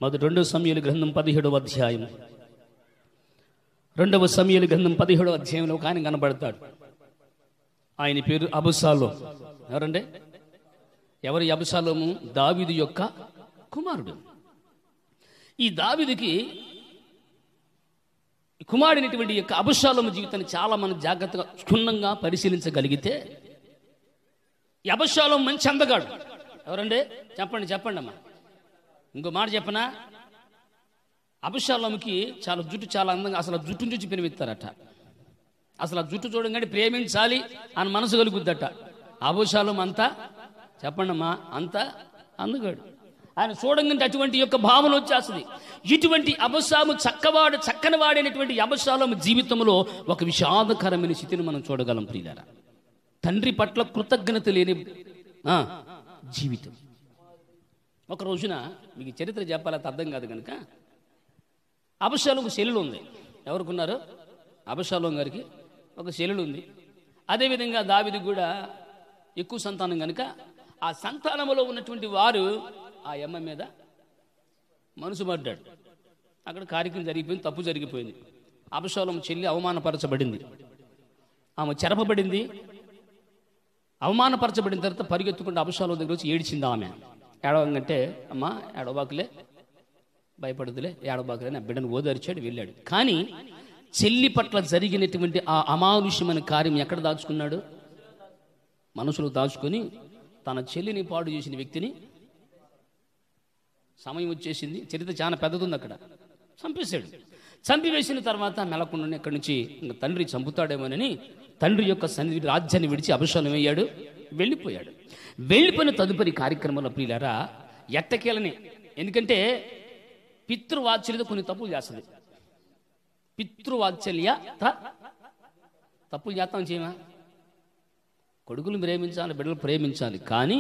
మొదటి 2 సమూయేలు గ్రంథం 17వ అధ్యాయం, 2వ సమూయేలు గ్రంథం 17వ అధ్యాయంలో ఒక ఆయన కనబడతాడు. ఆయన పేరు అబషాలోము. ఎవరండి? ఎవరి అబషాలోము? దావీదు యొక్క కుమారుడు. ఈ దావీదుకి కుమారుడైనటువంటి యొక్క అబషాలోము జీవితాన్ని చాలా మనం జాగ్రత్తగా క్షుణ్ణంగా పరిశీలించగలిగితే, ఈ అబషాలోము మంచి అందగాడు. ఎవరండి? చెప్పండి అమ్మా. ఇంకో మాట చెప్పనా? అబషాలోముకి చాలా జుట్టు చాలా అందంగా, అసలు జుట్టును చూసి పెనిమిస్తారట. అసలు ఆ జుట్టు చూడంగానే ప్రేమించాలి అని మనసు కలుగుద్దట. అబషాలోము అంతా చెప్పండమ్మా, అంతా అందగాడు. ఆయన చూడంగానే అటువంటి యొక్క భావన వచ్చేస్తుంది. ఇటువంటి అబషాము చక్కని వాడైనటువంటి అబషాలోము జీవితంలో ఒక విషాదకరమైన స్థితిని మనం చూడగలం ప్రియులారా. తండ్రి పట్ల కృతజ్ఞత లేని జీవితం. ఒక రోజున మీకు చరిత్ర చెప్పాలంటే అర్థం కాదు కనుక, అబషాలోము చెల్లెలు ఉంది. ఎవరికున్నారు? అబషాలోము గారికి ఒక చెల్లెలు ఉంది. అదేవిధంగా దావీదు కూడా ఎక్కువ సంతానం కనుక ఆ సంతానంలో ఉన్నటువంటి వారు ఆ అమ్మ మీద మనసు పడ్డాడు. అక్కడ కార్యక్రమం జరిగిపోయింది, తప్పు జరిగిపోయింది. అబషాలోము చెల్లి అవమానపరచబడింది, ఆమె చెరపబడింది. అవమానపరచబడిన తర్వాత పరిగెత్తుకుంటూ అబషాలోము దగ్గర వచ్చి ఏడిచింది. ఆమె ఏడవంటే, అమ్మా ఏడవబాకులే, భయపడుతులే, ఏడవబాకులే నా బిడ్డను ఓదార్చాడు, వెళ్ళాడు. కానీ చెల్లి పట్ల జరిగినటువంటి ఆ అమానుష్యమైన కార్యం ఎక్కడ దాచుకున్నాడు? మనసులో దాచుకొని తన చెల్లిని పాడు చేసిన వ్యక్తిని, సమయం వచ్చేసింది, చరిత్ర చాలా పెద్దదుంది, అక్కడ చంపేశాడు. చంపివేసిన తర్వాత మెలకుండా ఇక్కడి నుంచి ఇంకా తండ్రి చంపుతాడేమోనని తండ్రి యొక్క సన్నిధి రాజ్యాన్ని విడిచి అబషాలోము అయ్యాడు, వెళ్ళిపోయాడు. వెళ్ళిపోయిన తదుపరి కార్యక్రమంలో ప్రియులారా ఎట్టకేలని, ఎందుకంటే పితృవాత్సల్యత కొన్ని తప్పులు చేస్తుంది. పితృవాత్సల్య తప్పులు చేస్తాం చేయమా? కొడుకులు ప్రేమించాలి, బిడ్డలు ప్రేమించాలి, కానీ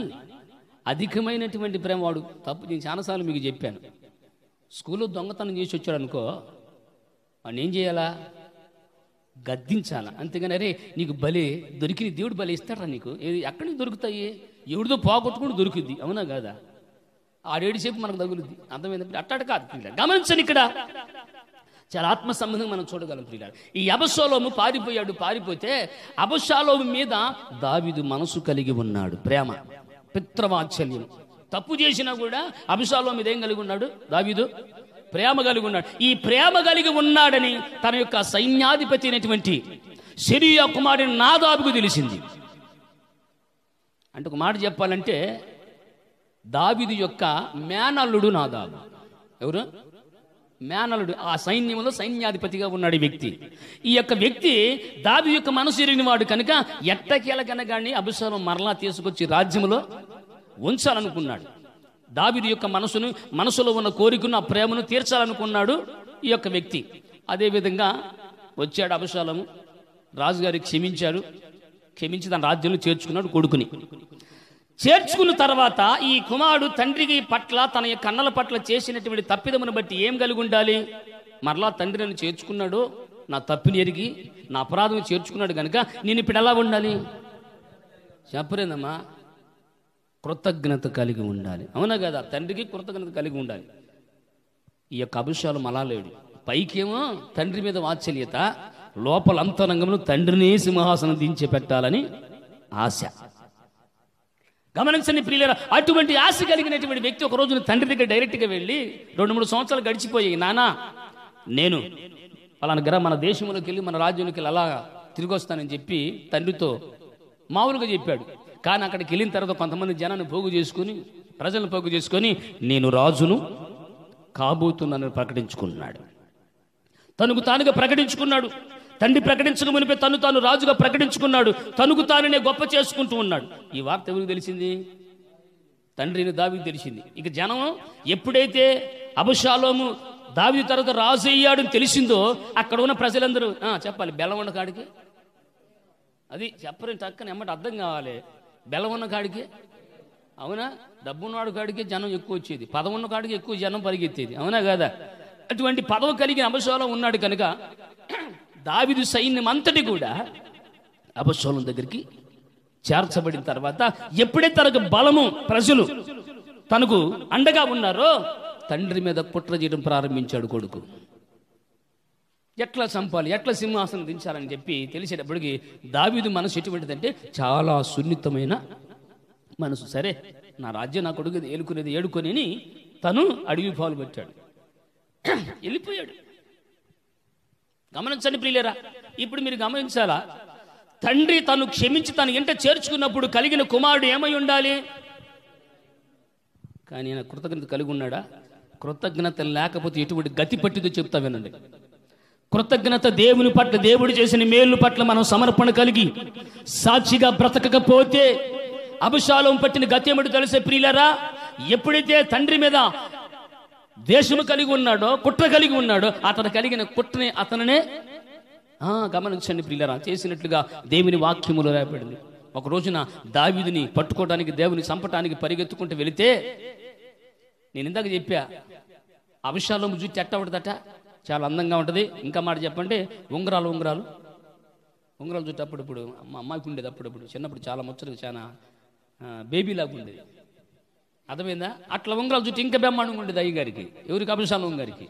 అధికమైనటువంటి ప్రేమ వాడు తప్పు. నేను చాలాసార్లు మీకు చెప్పాను, స్కూల్లో దొంగతనం చేసి వచ్చాడు అనుకో, వాడిని ఏం చేయాలా? గద్దించాలా. అంతేగాని అరే నీకు బలే దొరికి, దేవుడు బలే ఇస్తాడా నీకు? ఎక్కడి నుంచి దొరుకుతాయి? ఎవరిదో పోగొట్టుకుని దొరుకుద్ది, అవునా కాదా? ఆడేడుసేపు మనకు తగులుద్ది. అర్థమైంది? అట్టాడు కాదు ప్రియులారా, గమనించండి. ఇక్కడ చాలా ఆత్మ సంబంధం మనం చూడగలం ప్రియులారా. ఈ అబషాలోము పారిపోతే అబషాలోము మీద దావీదు మనసు కలిగి ఉన్నాడు, ప్రేమ, పితృవాత్సల్యం. తప్పు చేసినా కూడా అబషాలోము మీద ఏం కలిగి ఉన్నాడు? దావీదు ప్రేమ కలిగి ఉన్నాడు. ఈ ప్రేమ కలిగి ఉన్నాడని తన యొక్క సైన్యాధిపతి అయినటువంటి సిరియా కుమారుని నాదాబుకు తెలిసింది. అంటే ఒక మాట చెప్పాలంటే, దావీదు యొక్క మేనల్లుడు నాదాబు. ఎవరు? మేనలుడు, ఆ సైన్యంలో సైన్యాధిపతిగా ఉన్నాడు ఈ వ్యక్తి. ఈ యొక్క వ్యక్తి దావీదు యొక్క మనసు ఎరిగిన వాడు కనుక ఎట్టకేలకనగానే అబషాలోము మరలా తీసుకొచ్చి రాజ్యంలో ఉంచాలనుకున్నాడు. దావీదు యొక్క మనసులో ఉన్న కోరికను, ఆ ప్రేమను తీర్చాలనుకున్నాడు ఈ యొక్క వ్యక్తి. అదేవిధంగా వచ్చాడు అబషాలోము, రాజుగారికి క్షమించి తన రాజ్యంలో చేర్చుకున్నాడు కొడుకుని. చేర్చుకున్న తర్వాత ఈ కుమారుడు తండ్రికి పట్ల, తన యొక్క అన్నల పట్ల చేసినటువంటి తప్పిదమును బట్టి ఏం కలిగి ఉండాలి? మరలా తండ్రి నన్ను చేర్చుకున్నాడు, నా తప్పుని ఎరిగి నా అపరాధం చేర్చుకున్నాడు కనుక నేను ఇప్పుడు ఎలా ఉండాలి? చెప్పలేదమ్మా, కృతజ్ఞత కలిగి ఉండాలి. అవునా కదా? తండ్రికి కృతజ్ఞత కలిగి ఉండాలి. ఈ యొక్క అబషాలోము అలా లేడు. పైకేమో తండ్రి మీద వాత్సల్యత, లోపల అంతరంగంలో తండ్రిని సింహాసనం దించి పెట్టాలని ఆశ. గమనించండి ప్రియులారా, అటువంటి ఆశ కలిగినటువంటి వ్యక్తి ఒక రోజున తండ్రి దగ్గర డైరెక్ట్గా వెళ్ళి 2-3 సంవత్సరాలు గడిచిపోయాయి, నానా నేను పలానా మన దేశంలోకి వెళ్ళి మన రాజ్యంలోకి వెళ్ళి అలా తిరిగి వస్తానని చెప్పి తండ్రితో మామూలుగా చెప్పాడు. కానీ అక్కడికి వెళ్ళిన తర్వాత కొంతమంది జనాన్ని ప్రజలను పోగు చేసుకొని నేను రాజును కాబోతున్నానని ప్రకటించుకున్నాడు. తనకు తానుగా ప్రకటించుకున్నాడు. తండ్రి ప్రకటించక మునిపే తాను రాజుగా ప్రకటించుకున్నాడు. తనకు తానునే గొప్ప చేసుకుంటూ ఉన్నాడు. ఈ వార్త ఎవరికి తెలిసింది? తండ్రిని దావీదు తెలిసింది. ఇక జనం ఎప్పుడైతే అబషాలోము దావీదు తర్వాత రాజు అయ్యాడని తెలిసిందో అక్కడ ఉన్న ప్రజలందరూ చెప్పాలి, బెల్లం ఉన్న కాడికి, అది చెప్పని టక్కని ఎమ్మటి అర్థం కావాలి. బెల్లం ఉన్న కాడికి, అవునా? డబ్బున్నవాడు కాడికి జనం ఎక్కువ వచ్చేది, పదవి ఉన్న కాడికి ఎక్కువ జనం పరిగెత్తేది, అవునా కదా? అటువంటి పదవి కలిగిన అబషాలోము ఉన్నాడు కనుక దావీదు సైన్యం అంతటి కూడా అబషాలోము దగ్గరికి చేర్చబడిన తర్వాత ఎప్పుడైతే తనకు బలము, ప్రజలు తనకు అండగా ఉన్నారో తండ్రి మీద కుట్ర చేయడం ప్రారంభించాడు కొడుకు. ఎట్లా చంపాలి, ఎట్లా సింహాసనం దించాలని చెప్పి తెలిసేటప్పటికి దావీదు మనసు ఎటువంటిదంటే చాలా సున్నితమైన మనసు. సరే, నా రాజ్యం నా కొడుకు ఏడుకొని తను అడవి పాలు పెట్టాడు, వెళ్ళిపోయాడు. గమనించండి ప్రియులారా, ఇప్పుడు మీరు గమనించాలా, తండ్రి తను క్షమించి తను ఇంట చేర్చుకున్నప్పుడు కలిగిన కుమారుడు ఏమై ఉండాలి? కానీ ఆయన కృతజ్ఞత కలిగి ఉన్నాడా? కృతజ్ఞత లేకపోతే ఎటువంటి గతి పట్టిదో చెప్తా వినండి. కృతజ్ఞత దేవుని పట్ల, దేవుడు చేసిన మేలు పట్ల మనం సమర్పణ కలిగి సాక్షిగా బ్రతకకపోతే అబషాలోము పట్టిన గతి ఏమిటి తెలిసే ప్రియులారా? ఎప్పుడైతే తండ్రి మీద దేశము కలిగి ఉన్నాడో, కుట్ర కలిగి ఉన్నాడో, అతను కలిగిన కుట్రని అతననే గమనించండి ప్రియులారా, చేసినట్లుగా దేవుని వాక్యములో రాయబడింది. ఒక రోజున దావీదుని పట్టుకోవడానికి, దేవుని చంపటానికి పరిగెత్తుకుంటూ వెళితే, నేను ఇందాక చెప్పా అబషాలోము జుట్టు ఎట్ట ఉంటుందట, చాలా అందంగా ఉంటుంది. ఇంకా మాట చెప్పంటే ఉంగరాలు జుట్టు అప్పుడప్పుడు మా అమ్మాయికి ఉండేది. అప్పుడప్పుడు చిన్నప్పుడు చాలా ముచ్చటగా, చాలా బేబీలాగా ఉండేది. అర్థమైందా? అట్లా ఉంగరాలు జుట్టు ఇంకా బ్రహ్మాండంగా ఉండేది అయ్యగారికి. ఎవరికి? అబషాలోము గారికి.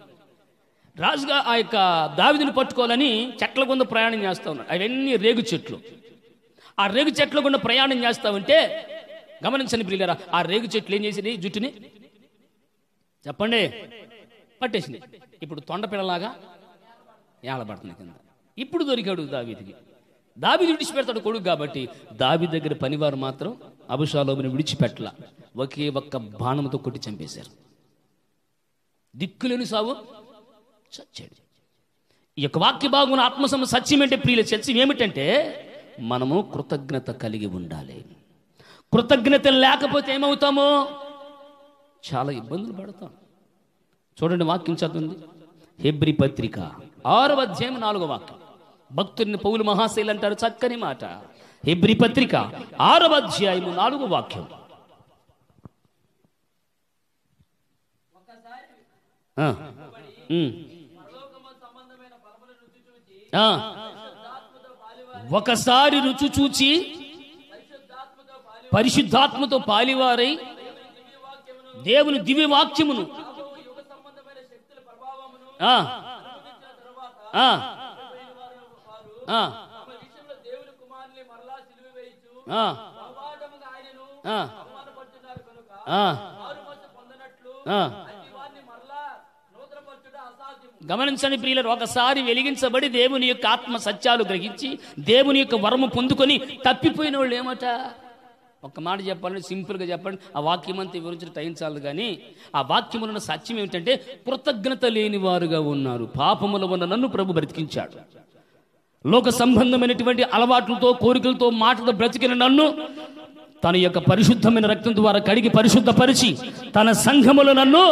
రాజుగా ఆ యొక్క దావీదుని పట్టుకోవాలని చెట్ల గుండా ప్రయాణం చేస్తూ ఉన్నాడు. అవన్నీ రేగు చెట్లు. ఆ రేగు చెట్ల గుండా ప్రయాణం చేస్తా ఉంటే గమనించండి ప్రియులారా, ఆ రేగు చెట్లు ఏం చేసింది? జుట్టుని చెప్పండి పట్టేసింది. ఇప్పుడు తొండపిల్లలాగా ఏలబడుతుంది కింద. ఇప్పుడు దొరికాడు దావీదుకి. దావీదు విడిచిపెడతాడు కొడుకు కాబట్టి. దావీదు దగ్గర పనివారు మాత్రం అబషాలోముని విడిచిపెట్టల, ఒకే ఒక్క బాణంతో కొట్టి చంపేశారు. దిక్కులేని సావు, చచ్చాడు. ఈ యొక్క వాక్య భాగం ఆత్మసమ సత్యం అంటే ప్రియుల సత్యం ఏమిటంటే మనము కృతజ్ఞత కలిగి ఉండాలి. కృతజ్ఞత లేకపోతే ఏమవుతామో చాలా ఇబ్బందులు పడతాం. చూడండి, వాక్యం చదువుంది హెబ్రీ పత్రిక 6వ అధ్యాయం 4వ వాక్యం. భక్తుడిని పౌలు మహాశైలు అంటారు, చక్కని మాట. హెబ్రీ పత్రిక 6వ అధ్యాయం 4వ వాక్యం. ఒకసారి రుచి చూచి పరిశుద్ధాత్మతో పాలివారై దేవుని దివ్య వాక్యమును గమనించండి ప్రియులారా, ఒకసారి వెలిగించబడి దేవుని యొక్క ఆత్మ సత్యాలు గ్రహించి దేవుని యొక్క వరము పొందుకొని తప్పిపోయిన వాళ్ళు ఏమట ఒక్క మాట చెప్పాలంటే సింపుల్గా చెప్పండి, ఆ వాక్యం అంతా వివరించిన టైం చాలదు. కానీ ఆ వాక్యములో ఉన్న సత్యం ఏమిటంటే కృతజ్ఞత లేని వారుగా ఉన్నారు. పాపములో ఉన్న నన్ను ప్రభు బ్రతికించాడు. లోక సంబంధమైనటువంటి అలవాట్లతో, కోరికలతో, మాటలతో బ్రతికిన నన్ను తన యొక్క పరిశుద్ధమైన రక్తం ద్వారా కడిగి పరిశుద్ధపరిచి తన సంఘములో నన్ను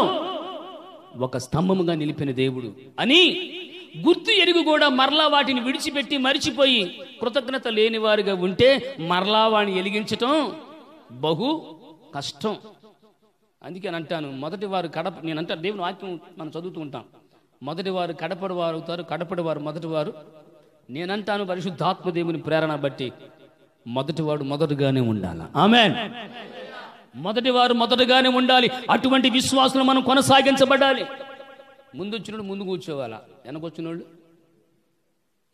ఒక స్తంభముగా నిలిపిన దేవుడు అని గుర్తు ఎరుగు కూడా మరలా వాటిని విడిచిపెట్టి మరిచిపోయి కృతజ్ఞత లేని వారిగా ఉంటే మరలా వాడిని వెలిగించటం బహు కష్టం. అందుకే నేను అంటాను, మొదటి వారు నేను అంటాను, దేవుని వాక్యం మనం చదువుతూ ఉంటాం, మొదటి వారు కడపడి వారు అవుతారు, కడపడి వారు మొదటి వారు. నేనంటాను పరిశుద్ధాత్మ దేవుని ప్రేరణ బట్టి మొదటివాడు మొదటగానే ఉండాలి. ఆమేన్. మొదటివారు మొదటగానే ఉండాలి. అటువంటి విశ్వాసం మనం కొనసాగించబడాలి. ముందు వచ్చినోడు ముందు కూర్చోవాలా, వెనకొచ్చినోళ్ళు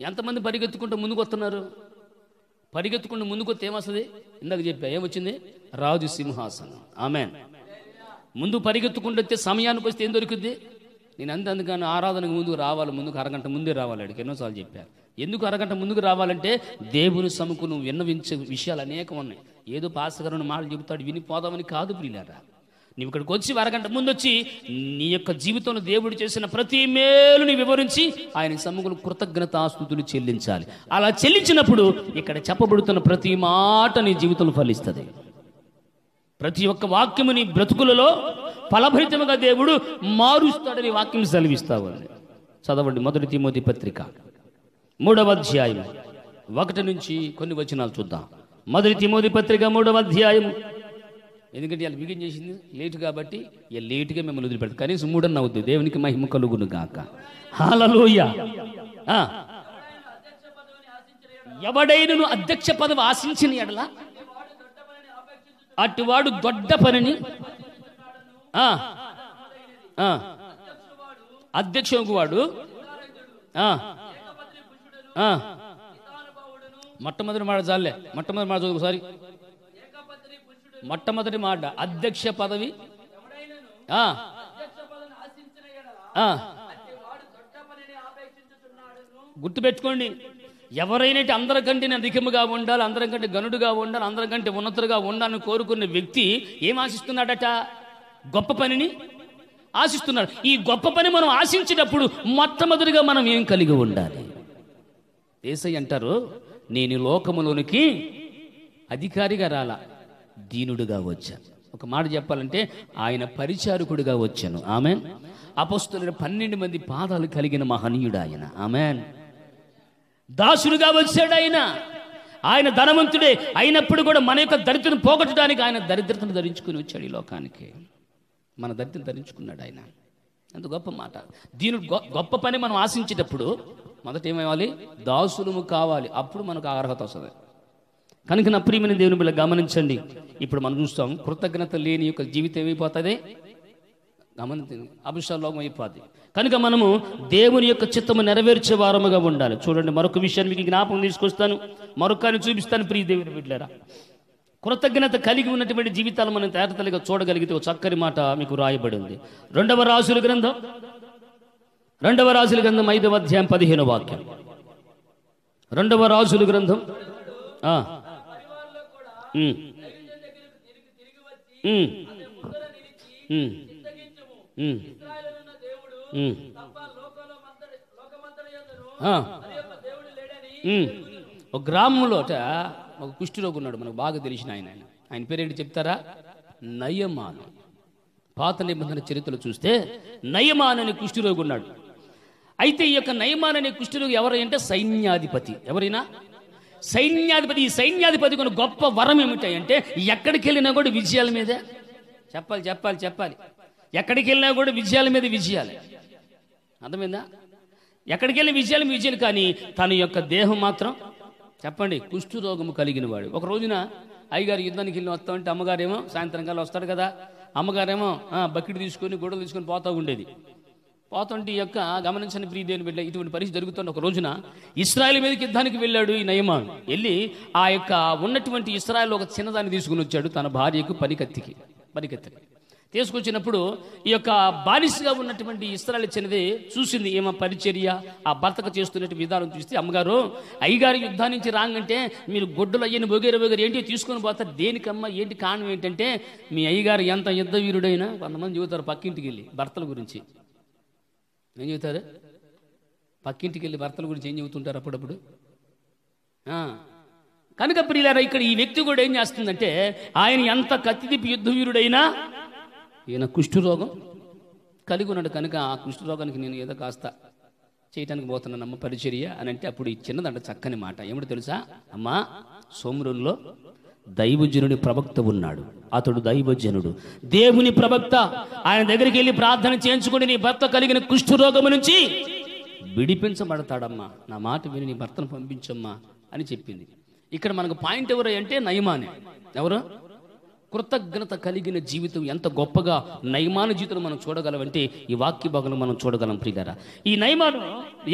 ఎంతమంది పరిగెత్తుకుంటూ ముందుకు వస్తున్నారు? పరిగెత్తుకుంటూ ముందుకు వస్తే ఏమొస్తుంది? ఇందాక చెప్పా, ఏమొచ్చింది? రాజు సింహాసనం. ఆమేన్. ముందు పరిగెత్తుకుంటూ వస్తే సమయానికి వస్తే ఏం దొరుకుద్ది? నేను అందుకని ఆరాధనకు ముందుకు రావాలి, ముందుకు అరగంట ముందే రావాలి. అడిగి ఎన్నోసార్లు చెప్పాను. ఎందుకు అరగంట ముందుకు రావాలంటే దేవుని సముకు నువ్వు విన్నవించే విషయాలు అనేకం ఉన్నాయి. ఏదో పాస్టర్ మాటలు చెబుతాడు వినిపోదామని కాదు ప్రియులారా. నీవు ఇక్కడికి వచ్చి అరగంట ముందు వచ్చి నీ యొక్క జీవితంలో దేవుడు చేసిన ప్రతి మేలుని వివరించి ఆయన సముఖంలో కృతజ్ఞతాస్తుతులు చెల్లించాలి. అలా చెల్లించినప్పుడు ఇక్కడ చెప్పబడుతున్న ప్రతి మాట నీ జీవితంలో ఫలిస్తుంది. ప్రతి ఒక్క వాక్యము నీ బ్రతుకులలో ఫలభరితముగా దేవుడు మారుస్తాడని వాక్యం సెలవిస్తావు. చదవండి మొదటి తిమోతి పత్రిక 3వ అధ్యాయం 1 నుంచి కొన్ని వచనాలు చూద్దాం. మొదటి తిమోతి పత్రిక 3వ అధ్యాయం. ఎందుకంటే ఇలా బిగిన్ చేసింది లేటు కాబట్టి ఇక లేటుగా మిమ్మల్ని వదిలిపెడతారు. కనీసం 3 అన్న అవుద్ది. దేవునికి మహిమ కలుగును గాక. హల్లెలూయా. ఎవడైనను అధ్యక్ష పదవి ఆశించిన ఎడల అటువాడు దొడ్డ పనిని అధ్యక్షుడు వాడు మొట్టమొదటి మాట చాలే. మొట్టమొదటి మాట చదువు ఒకసారి. మొట్టమొదటి మాట అధ్యక్ష పదవి గుర్తుపెట్టుకోండి. ఎవరైనా అందరికంటే అధికముగా ఉండాలి, అందరికంటే గనుడుగా ఉండాలి, అందరికంటే ఉన్నతులుగా ఉండాలని కోరుకున్న వ్యక్తి ఏం ఆశిస్తున్నాడట? గొప్ప పనిని ఆశిస్తున్నాడు. ఈ గొప్ప పని మనం ఆశించేటప్పుడు మొట్టమొదటిగా మనం ఏం కలిగి ఉండాలి? యేసయ్య అంటారు, నేను లోకములోనికి అధికారిగా రాలా, దీనుడుగా వచ్చాను. ఒక మాట చెప్పాలంటే ఆయన పరిచారకుడిగా వచ్చాను. ఆమెన్. అపొస్తలులైన 12 మంది పాదాలు కలిగిన మహనీయుడు ఆయన. ఆమెన్. దాసుడుగా వచ్చాడు ఆయన. ఆయన ధనవంతుడే అయినప్పుడు కూడా మన యొక్క దరిద్రతను పోగొట్టడానికి ఆయన దరిద్రతను ధరించుకుని వచ్చాడు ఈ లోకానికి. మన దరిద్రం ధరించుకున్నాడు ఆయన. ఎంత గొప్ప మాట. దీని గొప్ప పని మనం ఆశించేటప్పుడు మొదట ఏమవ్వాలి? దాసులము కావాలి. అప్పుడు మనకు అర్హత వస్తుంది. కనుక నా ప్రియమైన దేవుని బిడ్డ గమనించండి. ఇప్పుడు మనం చూస్తాం, కృతజ్ఞత లేని యొక్క జీవితం ఏమైపోతుంది? గమనించండి, అభిషేకం అయిపోద్ది. కనుక మనము దేవుని యొక్క చిత్తము నెరవేర్చే వారముగా ఉండాలి. చూడండి, మరొక విషయాన్ని మీకు జ్ఞాపకం తీసుకొస్తాను, మరొకరిని చూపిస్తాను. ప్రియ దేవుని బిడ్డలారా, కృతజ్ఞత కలిగి ఉన్నటువంటి జీవితాలు మనం తేటతెల్లిగా చూడగలిగితే ఒక చక్కని మాట మీకు రాయబడి ఉంది. 2వ రాజుల గ్రంథం 5వ అధ్యాయం 15వ వాక్యం. 2వ రాజుల గ్రంథం ఒక గ్రామంలో ఒక కుష్ఠరోగి ఉన్నాడు, మనకు బాగా తెలిసిన ఆయన పేరేంటి చెప్తారా? నయమాను. పాత నిబంధన చరిత్రలో చూస్తే నయమాన్ అనే కుష్ఠరోగి ఉన్నాడు. అయితే ఈ యొక్క నయమాన్ అనే కుష్ఠరోగి ఎవరంటే సైన్యాధిపతి. ఎవరైనా సైన్యాధిపతి. ఈ సైన్యాధిపతికి ఉన్న గొప్ప వరం ఏమిటంటే ఎక్కడికి వెళ్ళినా కూడా విజయాల మీదే. చెప్పాలి. ఎక్కడికి వెళ్ళినా కూడా విజయాల మీద విజయాలే. అర్థమైందా? ఎక్కడికి వెళ్ళిన విజయాలు. కానీ తన యొక్క దేహం మాత్రం చెప్పండి కుష్ఠరోగము కలిగిన వాడు. ఒక రోజున అయ్యగారు యుద్ధానికి వెళ్ళి వస్తామంటే అమ్మగారేమో సాయంత్రం కాలం వస్తాడు కదా, అమ్మగారేమో బకెట్ తీసుకొని గొడవలు తీసుకొని పోతూ ఉండేది. పోతుంటే ఈ యొక్క గమనించని ప్రియ దేవుని బిడ్డ, ఇటువంటి పరిస్థితి జరుగుతున్న ఒక రోజున ఇశ్రాయేలు మీదకి యుద్ధానికి వెళ్ళాడు ఈ నయమాను. వెళ్ళి ఆ యొక్క ఉన్నటువంటి ఇశ్రాయేల్ ఒక చిన్నదాన్ని తీసుకుని వచ్చాడు తన భార్యకు పనికత్తికి. తీసుకొచ్చినప్పుడు ఈ యొక్క బానిసగా ఉన్నటువంటి ఇశ్రాయేలు చిన్నది చూసింది, ఏమో పరిచర్య ఆ భర్తకు చేస్తున్నట్టు విధానం చూస్తే, అమ్మగారు అయ్యగారు యుద్ధం నుంచి రాంగంటే మీరు గొడ్డలు అయ్యని బొగేరు ఏంటి తీసుకొని పోతారు, దేనికమ్మా ఏంటి కారణం ఏంటంటే మీ అయ్యగారు ఎంత యుద్ధ వీరుడైనా కొంతమంది చెబుతారు పక్కింటికి వెళ్ళి భర్తల గురించి ఏం చెబుతారు, పక్కింటికి వెళ్ళి భర్తల గురించి ఏం చెబుతుంటారు అప్పుడప్పుడు. కనుక ప్రియులారా ఇక్కడ ఈ వ్యక్తి కూడా ఏం చేస్తుందంటే ఆయన ఎంత కత్తిదిప్పి యుద్ధ వీరుడైనా ఈయన కుష్ఠరోగం కలిగి ఉన్నాడు కనుక ఆ కుష్ఠరోగానికి నేను ఏదో కాస్త చేయటానికి పోతున్నానమ్మ పరిచర్య అని అంటే అప్పుడు ఈ చిన్నదంట చక్కని మాట ఏమిటో తెలుసా, అమ్మా సోమరుల్లో దైవజనుడి ప్రవక్త ఉన్నాడు, అతడు దైవజనుడు దేవుని ప్రవక్త, ఆయన దగ్గరికి వెళ్ళి ప్రార్థన చేయించుకుని నీ భర్త కలిగిన కుష్ఠరోగము నుంచి విడిపించబడతాడమ్మా, నా మాట విని నీ భర్తను పంపించమ్మా అని చెప్పింది. ఇక్కడ మనకు పాయింట్ ఎవరు అంటే నయమానే. ఎవరు? కృతజ్ఞత కలిగిన జీవితం ఎంత గొప్పగా నయమాను జీవితం మనం చూడగలమంటే ఈ వాక్య భాగంలో మనం చూడగలం ప్రియులారా. ఈ నయమాను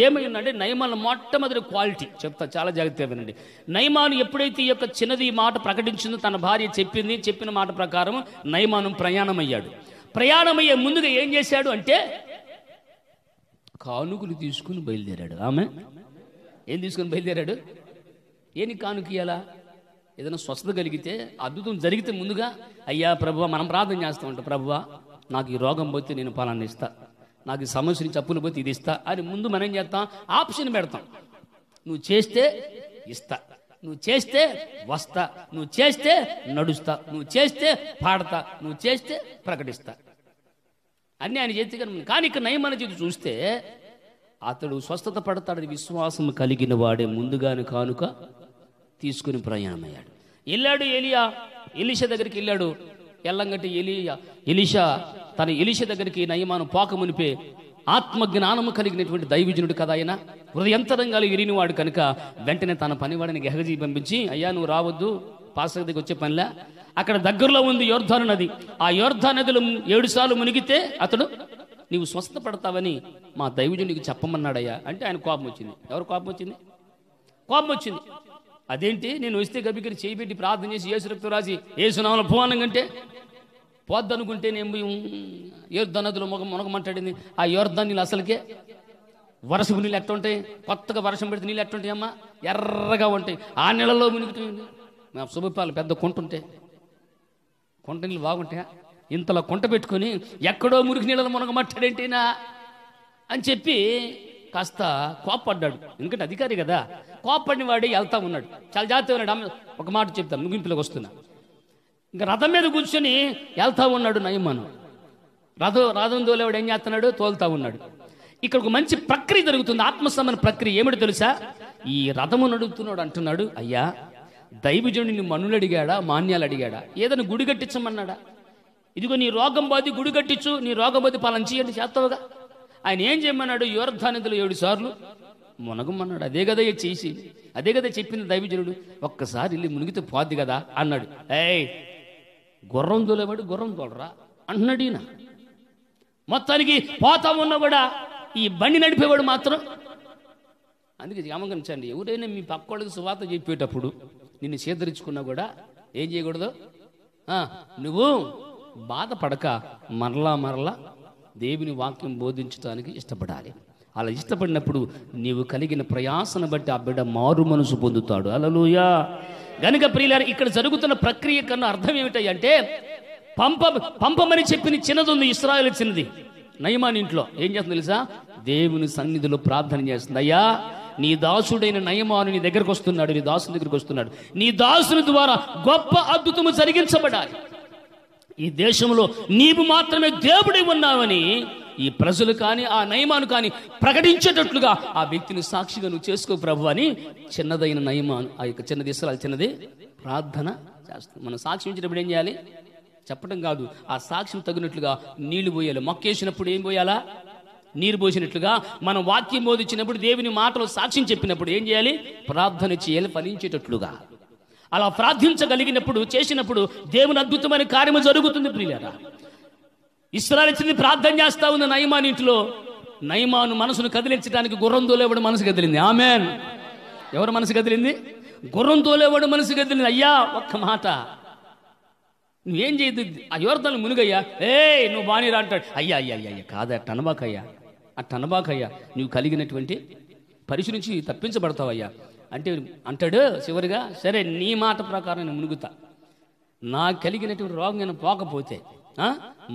ఏమై ఉందంటే నయమాను మొట్టమొదటి క్వాలిటీ చెప్తా, చాలా జాగ్రత్తగా వినండి. నయమాను ఎప్పుడైతే ఈ యొక్క చిన్నది ఈ మాట ప్రకటించిందో, తన భార్య చెప్పిన మాట ప్రకారం నయమాను ప్రయాణమయ్యాడు. ప్రయాణమయ్యే ముందుగా ఏం చేశాడు అంటే కానుకలు తీసుకుని బయలుదేరాడు. ఆమె ఏం తీసుకుని బయలుదేరాడు? ఏని కానుకయ్యాలా? ఏదైనా స్వస్థత కలిగితే, అద్భుతం జరిగితే ముందుగా అయ్యా ప్రభువా, మనం ప్రార్థన చేస్తామంట, ప్రభువా నాకు ఈ రోగం పోతే నేను పలానా ఇస్తా, నాకు ఈ సమస్య నుంచి అప్పులు పోతే ఇది ఇస్తా అని ముందు మనం ఏం చేస్తాం, ఆప్షన్ పెడతాం. నువ్వు చేస్తే ఇస్తా, నువ్వు చేస్తే వస్తా, నువ్వు చేస్తే నడుస్తా, నువ్వు చేస్తే పాడతా, నువ్వు చేస్తే ప్రకటిస్తా అన్నీ ఆయన చేతి. కానీ ఇక్కడ నయమాన చేతి చూస్తే అతడు స్వస్థత పడతాడని విశ్వాసం కలిగిన వాడే ముందుగానే కానుక తీసుకుని ప్రయాణమయ్యాడు. వెళ్ళాడు ఎలీషా దగ్గరికి వెళ్ళాడు. ఎల్లంగట్టి ఎలీషా తన ఎలీషా దగ్గరికి నయమాను పోక మునిపే ఆత్మజ్ఞానము కలిగినటువంటి దైవజనుడు కదా ఆయన, హృదయంతరంగాలు ఎరిగినవాడు కనుక వెంటనే తన పనివాడిని గెహజీ పంపించి, అయ్యా నువ్వు రావద్దు, పాస్టర్ దగ్గరికి వచ్చే పనిలా, అక్కడ దగ్గరలో ఉంది యోర్దాను నది, ఆ యోర్దాను నదిలో 7 సార్లు మునిగితే అతడు నీవు స్వస్థత పడతావని మా దైవజనుడికి చెప్పమన్నాడయ్యా అంటే ఆయన కోపం వచ్చింది. ఎవరు కోపం వచ్చింది? కోపం వచ్చింది. అదేంటి నేను వస్తే గబికరి చేయబెట్టి ప్రార్థన చేసి యేసు రక్తం రాసి యేసునామములో పోవాలంటే పోద్దనుకుంటే నేను యోర్దాను నదిలో మునగమంటాడింది. ఆ యోర్దాను నీళ్ళు అసలుకే వర్షపు నీళ్ళు ఎట్ట ఉంటాయి, కొత్తగా వర్షం పెడితే నీళ్ళు ఎట్ట ఉంటాయి అమ్మా, ఎర్రగా ఉంటాయి. ఆ నీళ్ళలో మునిగిపోయింది. మా శుభపాలు పెద్ద కుంట ఉంటాయి, కుంట నీళ్ళు బాగుంటాయా? ఇంతలో కుంట పెట్టుకొని ఎక్కడో మురికి నీళ్ళలో మునగమంటాడేంటినా అని చెప్పి కాస్త కోప్పడ్డాడు. ఎందుకంటే అధికారి కదా, కోప్పడిన వాడి వెళ్తా ఉన్నాడు. చాలా జాగ్రత్తగా ఉన్నాడు. ఒక మాట చెప్తాను, ముగింపులోకి వస్తున్నా. ఇంకా రథం మీద కూర్చొని వెళ్తా ఉన్నాడు నయమాను. రథం తోలేవాడు ఏం చేస్తున్నాడు? తోలుతా ఉన్నాడు. ఇక్కడ ఒక మంచి ప్రక్రియ జరుగుతుంది, ఆత్మసంబంధ ప్రక్రియ. ఏమిటి తెలుసా? ఈ రథము నడుపుతున్నాడు అంటున్నాడు, అయ్యా దైవజనుడిని మనులు అడిగాడా, మాన్యాలు అడిగాడా, ఏదైనా గుడి కట్టించమన్నాడా? ఇదిగో నీ రోగం పోతే గుడి కట్టించు, నీ రోగం పోతే పలానా చేయండి చేస్తావుగా. ఆయన ఏం చేయమన్నాడు? యోర్దాను నదిలో 7 సార్లు మునగమన్నాడు. అదే కదా చేసి, అదే కదా చెప్పింది దైవజనుడు. ఒక్కసారి వెళ్ళి మునిగితే పోద్ది కదా అన్నాడు. ఏయ్ గుర్రం తోలేవాడు గుర్రం తోలరా అంటున్నాడు ఈయన. మొత్తానికి పోతా ఉన్నా కూడా ఈ బండి నడిపేవాడు మాత్రం. అందుకే గమనించండి, ఎవరైనా మీ పక్కోళ్ళకి సువార్త చెప్పేటప్పుడు నిన్ను చేదరించుకున్నా కూడా ఏం చేయకూడదు, నువ్వు బాధపడక మరలా దేవుని వాక్యం బోధించడానికి ఇష్టపడాలి. అలా ఇష్టపడినప్పుడు నీవు కలిగిన ప్రయాసను బట్టి ఆ బిడ్డ మారు మనసు పొందుతాడు. హల్లెలూయా. గనుక ప్రియులారా, ఇక్కడ జరుగుతున్న ప్రక్రియ కన్నా అర్థం ఏమిటంటే పంపమని చెప్పిన చిన్నది ఉంది, ఇశ్రాయేలు చిన్నది. నయమాను ఇంట్లో ఏం చేస్తుంది తెలుసా? దేవుని సన్నిధిలో ప్రార్థన చేస్తుంది. అయ్యా నీ దాసుడైన నయమాను నీ దగ్గరకు వస్తున్నాడు, నీ దాసుని దగ్గరికి వస్తున్నాడు, నీ దాసుని ద్వారా గొప్ప అద్భుతము జరిగించబడాలి. ఈ దేశంలో నీవు మాత్రమే దేవుడై ఉన్నావని ఈ ప్రజలు కానీ ఆ నయమాను కానీ ప్రకటించేటట్లుగా ఆ వ్యక్తిని సాక్షిగా నువ్వు చేసుకో ప్రభు అని చిన్నదైన నయమాను, ఆ యొక్క చిన్నది ఇశ్రాయేలు చిన్నది ప్రార్థన చేస్తుంది. మనం సాక్షి ఇచ్చినప్పుడు ఏం చేయాలి? చెప్పడం కాదు, ఆ సాక్ష్యం తగినట్లుగా నీళ్లు పోయాలి. మొక్కేసినప్పుడు ఏం పోయాలా? నీరు పోసినట్లుగా మనం వాక్యం బోధించినప్పుడు, దేవుని మాటలు సాక్ష్యం చెప్పినప్పుడు ఏం చేయాలి? ప్రార్థన చేయాలి, ఫలించేటట్లుగా. అలా ప్రార్థించగలిగినప్పుడు, చేసినప్పుడు దేవుని అద్భుతమైన కార్యము జరుగుతుంది ప్రియులారా. ఇశ్రాయేలు చిన్నది ప్రార్థన చేస్తా ఉంది నయమాను ఇంట్లో. నయమాను మనసును కదిలించడానికి గుర్రం తోలేవాడు మనసు కదిలింది. ఆమెన్. ఎవరు మనసు కదిలింది? గుర్రం తోలేవాడు మనసు కదిలింది. అయ్యా ఒక్క మాట, నువ్వేం చేయద్దు, ఆ యువర్తలు మునుగయ్యా, నువ్వు బానిరా అంటాడు. అయ్యా అయ్యా అయ్యా అయ్యా కాదా, టనబాకయ్యా, ఆ టనబాకయ్యా, నువ్వు కలిగినటువంటి పరిస్థితి నుంచి తప్పించబడతావయ్యా అంటే అంటాడు. చివరిగా సరే నీ మాట ప్రకారం నేను మునుగుతా, నాకు కలిగినటువంటి రోగం నేను పోకపోతే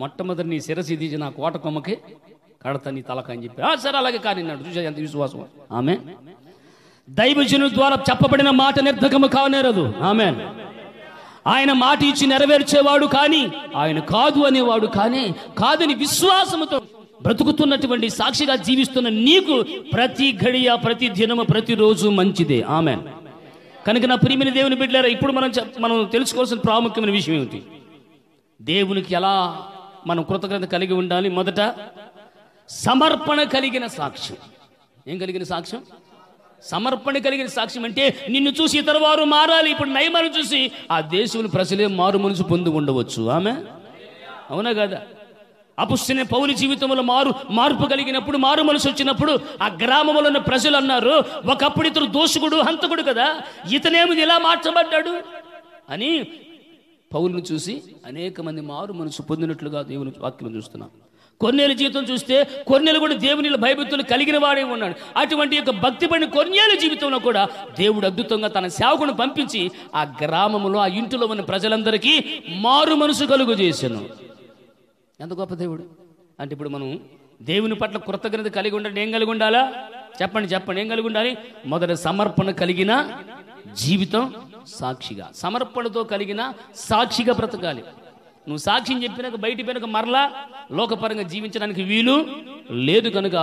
మొట్టమొదటి నీ శిరసి తీసి నా కోట కొమ్మకి కడతా నీ తలక అని చెప్పి, సరే అలాగే కానీ అన్నాడు. చూసా ఎంత విశ్వాసం. ఆమె దైవజనుల ద్వారా చెప్పబడిన మాట నిర్ధకము కానేరదు. ఆమె ఆయన మాట ఇచ్చి నెరవేర్చేవాడు కానీ ఆయన కాదు అనేవాడు కానీ కాదని విశ్వాసముతో బ్రతుకుతున్నటువంటి సాక్షిగా జీవిస్తున్న నీకు ప్రతి ఘడియ, ప్రతి దినము, ప్రతిరోజు మంచిదే. ఆమెన్. కనుక నా ప్రియమైన దేవుని బిడ్డలారా, ఇప్పుడు మనం తెలుసుకోవాల్సిన ప్రాముఖ్యమైన విషయం ఏమిటి? దేవునికి ఎలా మనం కృతజ్ఞత కలిగి ఉండాలి? మొదట సమర్పణ కలిగిన సాక్ష్యం. ఏం కలిగిన సాక్ష్యం? సమర్పణ కలిగిన సాక్ష్యం అంటే నిన్ను చూసి ఇతర వారు మారాలి. ఇప్పుడు నయమాను చూసి ఆ దేశంలో ప్రజలే మారు మనసు పొంది ఉండవచ్చు. ఆమె అవునా కదా? అపుస్తలుడైన పౌలు జీవితంలో మార్పు కలిగినప్పుడు, మారు మనసు వచ్చినప్పుడు ఆ గ్రామంలో ఉన్న ప్రజలు అన్నారు, ఒకప్పుడు ఇతడు దోషకుడు, హంతకుడు కదా, ఇతనేమిది ఇలా మార్చబడ్డాడు అని పౌలును చూసి అనేక మంది మారు మనసు పొందినట్లుగా దేవుని వాక్యం చూస్తున్నాం. కొర్నేలు జీవితం చూస్తే కొర్నేలు కూడా దేవుని భయభక్తులు కలిగిన వాడే ఉన్నాడు. అటువంటి యొక్క భక్తి పడిన కొర్నేలు జీవితంలో కూడా దేవుడు అద్భుతంగా తన సేవకుని పంపించి ఆ గ్రామంలో, ఆ ఇంటిలో ఉన్న ప్రజలందరికీ మారు మనసు కలుగు చేశాను. ఎంత గొప్ప దేవుడు అంటే! ఇప్పుడు మనం దేవుని పట్ల కృతజ్ఞత కలిగి ఉండాలి. ఏం కలిగి ఉండాలా? చెప్పండి ఏం కలిగి ఉండాలి? మొదట సమర్పణ కలిగిన జీవితం, సాక్షిగా, సమర్పణతో కలిగిన సాక్షిగా బ్రతకాలి. నువ్వు సాక్ష్యం చెప్పినాక బయట పోయినాక మరలా లోకపరంగా జీవించడానికి వీలు లేదు. కనుక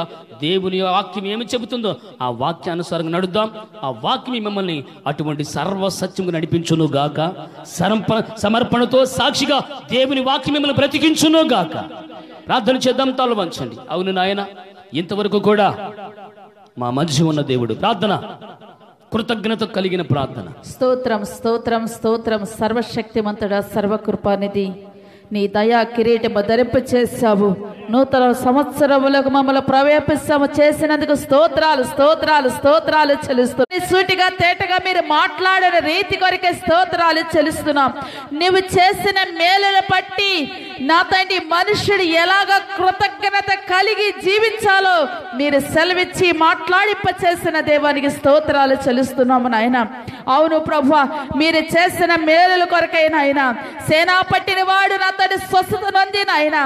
దేవుని వాక్యం ఏమి చెబుతుందో ఆ వాక్యానుసారంగా నడుద్దాం. ఆ వాక్యం మిమ్మల్ని అటువంటి సర్వసత్యంగా నడిపించును గాక. సమర్పణతో సాక్షిగా దేవుని వాక్యం మిమ్మల్ని బ్రతికించును గాక. ప్రార్థన చేద్దాం. తల వంచండి. అవును నాయన, ఇంతవరకు కూడా మా మధ్య ఉన్న దేవుడు. ప్రార్థన కృతజ్ఞత కలిగిన ప్రార్థన. స్తోత్రం స్తోత్రం స్తోత్రం. సర్వశక్తిమంతుడా, సర్వకృపానిధి, నీ దయా కిరీటము ధరింప చేశావు. నూతన సంవత్సరములకు మమ్మల్ని ప్రవేశిస్తాము చేసినందుకు స్తోత్రాలు స్తోత్రాలు స్తోత్రాలు చెల్లిస్తున్నాం. సూటిగా తేటగా మీరు మాట్లాడిన రీతి కొరకే స్తోత్రాలు చెల్లిస్తున్నాం. నువ్వు చేసిన మేలును బట్టి నా తండ్రి మనుష్యుడు ఎలాగ కృతజ్ఞత కలిగి జీవించాలో మీరు సెలవిచ్చి మాట్లాడింప చేసిన దేవానికి స్తోత్రాలు చెల్లిస్తున్నాము నాయన. అవును ప్రభువా, మీరు చేసిన మేలుల కొరకై నాయన సేనా పట్టిన వాడు నా తండ్రి స్వస్థత నొంది నాయన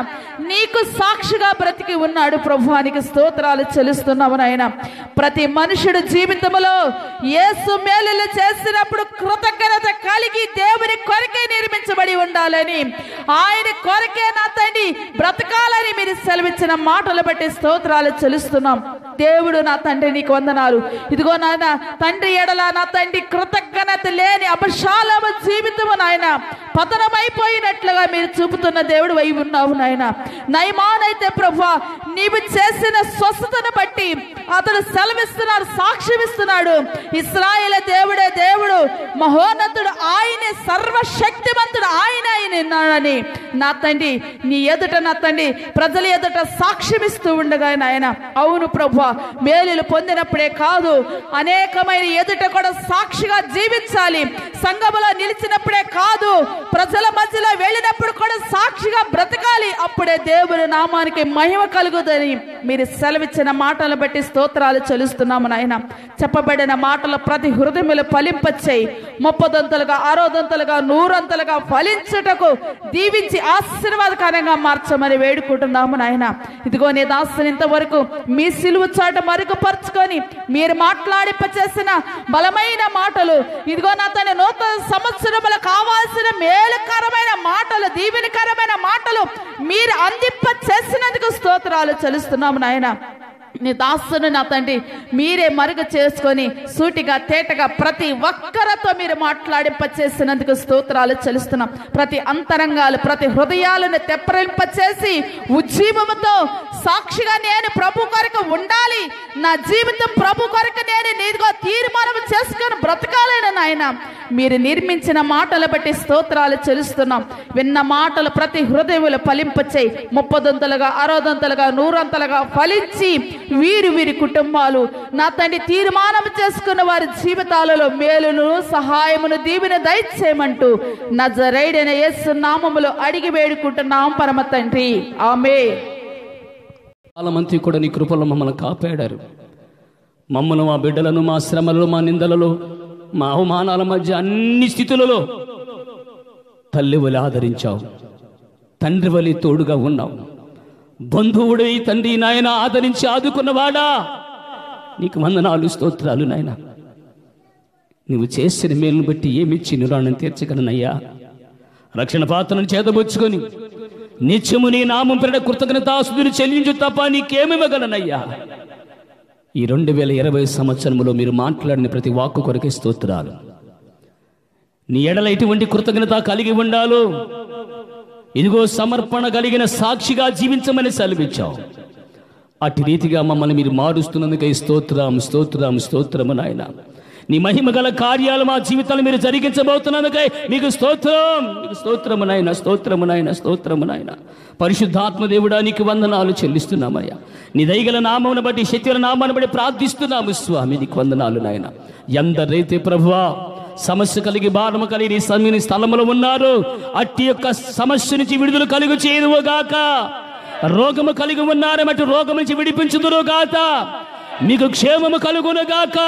నీకు సాక్షిగా బ్రతికి ఉన్నాడు. ప్రభువానికి స్తోత్రాలు చెల్లిస్తున్నాము నాయన. ప్రతి మనుషుడు జీవితంలో యేసు మేలులు చేసినప్పుడు కృతజ్ఞత కలిగి దేవుని కొరకే నిర్మించబడి ఉండాలని, ఆయన కొరకే నా తండ్రి బ్రతకాలని మీరు సెలవిచ్చిన మాటలు బట్టి స్తోత్రాలు చెల్లిస్తున్నాం. దేవుడు నా తండ్రి నీకు వందనాలు. ఇదిగో నాయన తండ్రి ఎడల నా తండ్రి కృతజ్ఞత లేని అపశాలమ జీవితము నాయన పతనమైపోయినట్లుగా మీరు చూపుతున్న దేవుడు అయి ఉన్నావు నాయన. నయమానైతే ప్రభువా, నీవు చేసిన స్వస్థతను బట్టి అతడు సెలవిస్తున్నాడు, సాక్ష్యం ఇస్తున్నాడు. ఇశ్రాయేలు దేవుడే దేవుడు, మహోన్నతుడు ఆయనే, సర్వశక్తిమంతుడు ఆయనని నా తండ్రి నీ ఎదుట నా తండ్రి ప్రజల ఎదుట సాక్ష్యం ఇస్తూ ఉండగా నాయన. అవును ప్రభువా, మేలులు పొందినప్పుడే కాదు, అనేకమైన ఎదుట కూడా సాక్షిగా జీవించాలి. సంఘములో నిలిచినప్పుడే కాదు, ప్రజల మధ్యలో వెళ్ళినప్పుడు కూడా సాక్షిగా బ్రతకాలి. అప్పుడే దేవుని నామానికి మహిమ కలుగుదని మీరు సెలవిచ్చిన మాటలు బట్టి స్తోత్రాలు చెల్లిస్తున్నాము నాయన. చెప్పబడిన మాటలు ప్రతి హృదయములు ఫలింపచేయి, 30 60 100 ఫలించుటకు దీవించి ఆశీర్వాదకరంగా మార్చమని వేడుకుంటున్నాము నాయన. ఇదిగో నీ దాసుని ఇంతవరకు మీ సిలువ చాట మరుగుపరుచుకొని మీరు మాట్లాడింపచేసిన బలమైన మాటలు, ఇదిగో నా తన నూతన సంవత్సరములు కావాల్సిన మేలుకరమైన మాటలు, దీవెనకరమైన మాటలు మీరు అందింప చేసినందుకు స్తోత్రాలు చెల్లిస్తున్నాము నాయన. నీ దాసును నా తండ్రి మీరే మరుగు చేసుకొని సూటిగా తేటగా ప్రతి ఒక్కరితో మీరు మాట్లాడింప చేసినందుకు స్తోత్రాలు చెల్లిస్తున్నాం. ప్రతి అంతరంగాలు, ప్రతి హృదయాలను తెప్పరింప చేసి ఉజ్జీవముతో సాక్షిగా నేను ప్రభు కొరకు ఉండాలి, నా జీవితం ప్రభు కొరకు నేను నీదిగో తీర్మానం చేసుకొని బ్రతకాలని నాయన మీరు నిర్మించిన మాటలు బట్టి స్తోత్రాలు చెల్లిస్తున్నాం. విన్న మాటలు ప్రతి హృదయములు ఫలింపచేయి, 30 60 100 ఫలించి వీరి వీరి కుటుంబాలు నా తండ్రి తీర్మానం చేసుకున్న వారి జీవితాలలో మేలును సహాయమును దీవెన దయచేయమంటూ నజరేయుడైన యేసు నామములో అడిగి వేడుకుంటున్నాం పరమ తండ్రి. ఆమేన్. చాలా మంది కూడా నీ కృపలో మమ్మల్ని కాపాడారు. మమ్మల్ని, మా బిడ్డలను, మా శ్రమలలో, మా నిందలలో, మా అవమానాల మధ్య అన్ని స్థితులలో తల్లి వలె ఆదరించావు, తండ్రి వలె తోడుగా ఉన్నావు. బంధువుడై తండ్రి నాయన ఆదరించి ఆదుకున్నవాడా, నీకు వందనాలు, స్తోత్రాలు నాయన. నువ్వు చేసిన మేలును బట్టి ఏమిచ్చి నిరాణం తీర్చగలనయ్యా. రక్షణ పాత్రను చేతబుచ్చుకొని నిత్యము నీ నామం పేరిట కృతజ్ఞతాస్తుతులు చెల్లించు తప్ప నీకేమివ్వగలనయ్యా. ఈ 2020 సంవత్సరంలో మీరు మాట్లాడిన ప్రతి వాక్కు కొరకే స్తోత్రాలు. నీ ఎడల ఎటువంటి కృతజ్ఞత కలిగి ఉండాలో ఇదిగో సమర్పణ కలిగిన సాక్షిగా జీవించమని సెలవిచ్చావు. అటు రీతిగా మమ్మల్ని మీరు మారుస్తున్నందుకై స్తోత్రం, స్తోత్రం, స్తోత్రము నాయన. నీ మహిమ గల కార్యాలు మా జీవితాలు మీరు జరిగించబోతున్నందుకై మీకు స్తోత్రం, మీకు స్తోత్రము నాయన, స్తోత్రము నాయన, స్తోత్రము నాయన. పరిశుద్ధాత్మ దేవుడా నీకు వందనాలు చెల్లిస్తున్నామయ్యా. నీ దయగల నామమును బట్టి, శక్తిగల నామాన్ని బట్టి ప్రార్థిస్తున్నాము స్వామి, నీకు వందనాలు నాయన. ఎందరైతే ప్రభువా సమస్య కలిగి, భారము కలిగి నీ సమీని స్థలంలో ఉన్నారు, అట్టి యొక్క సమస్య నుంచి విడుదల కలుగు చేయదువుగాక. రోగము కలిగి ఉన్నారన్నట్టు రోగం నుంచి విడిపించుదురుగాక. మీకు క్షేమము కలుగునుగాక.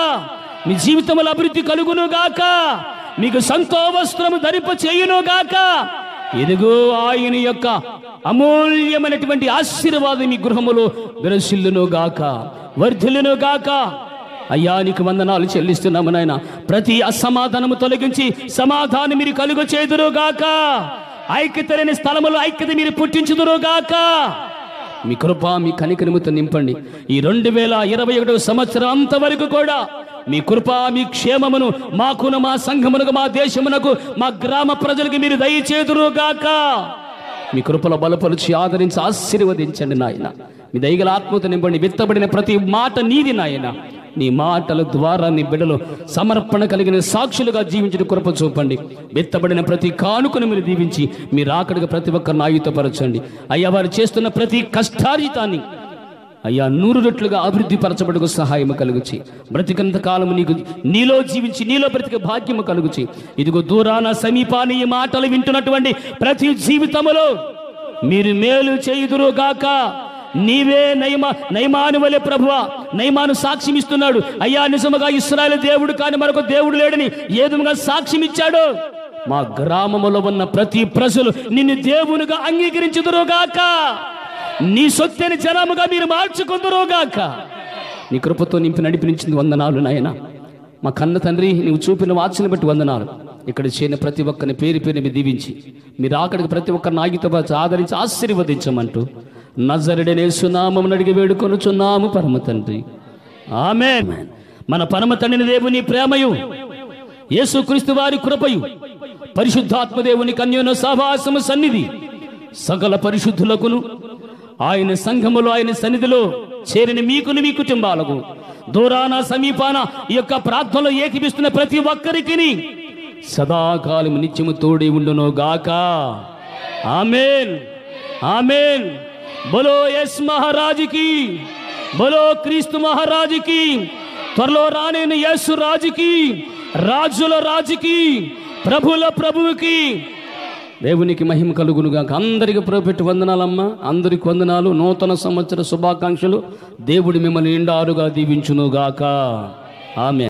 మీ జీవితంలో అభివృద్ధి కలుగునుగాక. మీకు సంతోవస్త్రము ధరింప చేయునుగాక. ఇదిగో ఆయన యొక్క అమూల్యమైనటువంటి ఆశీర్వాదం మీ గృహములో విరసిల్లునుగాక, వర్ధిల్లునుగాక. అయ్యా నీకు వందనాలు చెల్లిస్తున్నాము నాయన. ప్రతి అసమాధానము తొలగించి సమాధానం మీరు కలుగ చేదురుగాక. ఐక్యత లేని స్థలములో ఐక్యత మీరు పుట్టించుదురుగాక. మీ కృప, మీ కనికరముతో నింపండి. ఈ 2021 సంవత్సరం అంతవరకు కూడా మీ కృప, మీ క్షేమమును మాకును, మా సంఘమునకు, మా దేశమునకు, మా గ్రామ ప్రజలకు మీరు దయచేదురుగాక. మీ కృపలో బలపరిచి ఆదరించి ఆశీర్వదించండి నాయన. మీ దయగల ఆత్మతో నింపండి. విత్తబడిన ప్రతి మాట నీది నాయన. నీ మాటల ద్వారా నీ బిడ్డలు సమర్పణ కలిగిన సాక్షులుగా జీవించిన కృప చూపండి. విత్తబడిన ప్రతి కానుకను మీరు దీవించి మీరు ఆకడిగా ప్రతి ఒక్కరిని ఆయుధపరచండి. అయ్యా వారు చేస్తున్న ప్రతి కష్టార్జితాన్ని అయ్యా 100 రెట్లుగా అభివృద్ధి పరచబడుకు సహాయము కలుగుచి, బ్రతికంత కాలము నీలో జీవించి నీలో బ్రతికే భాగ్యము కలుగుచి, ఇదిగో దూరాన సమీపాన ఈ మాటలు వింటున్నటువంటి ప్రతి జీవితములో మీరు మేలు చేయుదురుగాక. నీవే నయమాను వలె ప్రభువా, నయమాను సాక్ష్యం ఇస్తున్నాడు. అయ్యా నిజముగా ఇశ్రాయేలు దేవుడు కానీ మరొక దేవుడు లేడని ఏదుగా సాక్ష్యం ఇచ్చాడు. మా గ్రామములో ఉన్న ప్రతి ప్రజలు నిన్ను దేవునిగా అంగీకరించుదురుగాక. నీ సొత్తైన జనముగా మీరు మార్చుకుందురుగాక. నీ కృపతో నింపి నడిపించింది వందనాలు నాయన. మా కన్న తండ్రి, నీవు చూపిన వాత్సల్యం బట్టి వందనాలు. ఇక్కడ చేరిన ప్రతి ఒక్కరిని పేరు పేరు మీరు దీవించి మీరు ఆకడికి ప్రతి ఒక్కరిని ఆగితపరిచి ఆదరించి ఆశీర్వదించమంటూ నజరేయుడైన యేసు నామమున అడిగి వేడుకొనుచున్నాము పరమ తండ్రి. ఆమేన్. మన పరమ తండ్రి దేవుని ప్రేమయు, యేసుక్రీస్తు వారి కృపయు, పరిశుద్ధాత్మ దేవుని కన్యోన సహవాసము సన్నిధి సకల పరిశుద్ధులకును ఆయన సంఘములో ఆయన సన్నిధిలో చేరిన మీకును మీ కుటుంబాలకు దూరాన సమీపాన ఈ యొక్క ప్రార్థనలో ఏకీపిస్తున్న ప్రతి ఒక్కరికి సదాకాలం నిత్యము తోడి ఉండును గాక. ఆమేన్, ఆమేన్. బలో యస్ మహారాజుకి, బలో క్రీస్తు మహారాజుకి, త్వరలో రానేని యేసు రాజుకి, రాజుల రాజుకి, ప్రభుల ప్రభువుకి దేవునికి మహిమ కలుగునుగా. అందరికి ప్రభుపెట్టి వందనాలమ్మా, అందరికి వందనాలు. నూతన సంవత్సర శుభాకాంక్షలు. దేవుడు మిమ్మల్ని నిండారుగా దీవించునుగాక. ఆమేన్.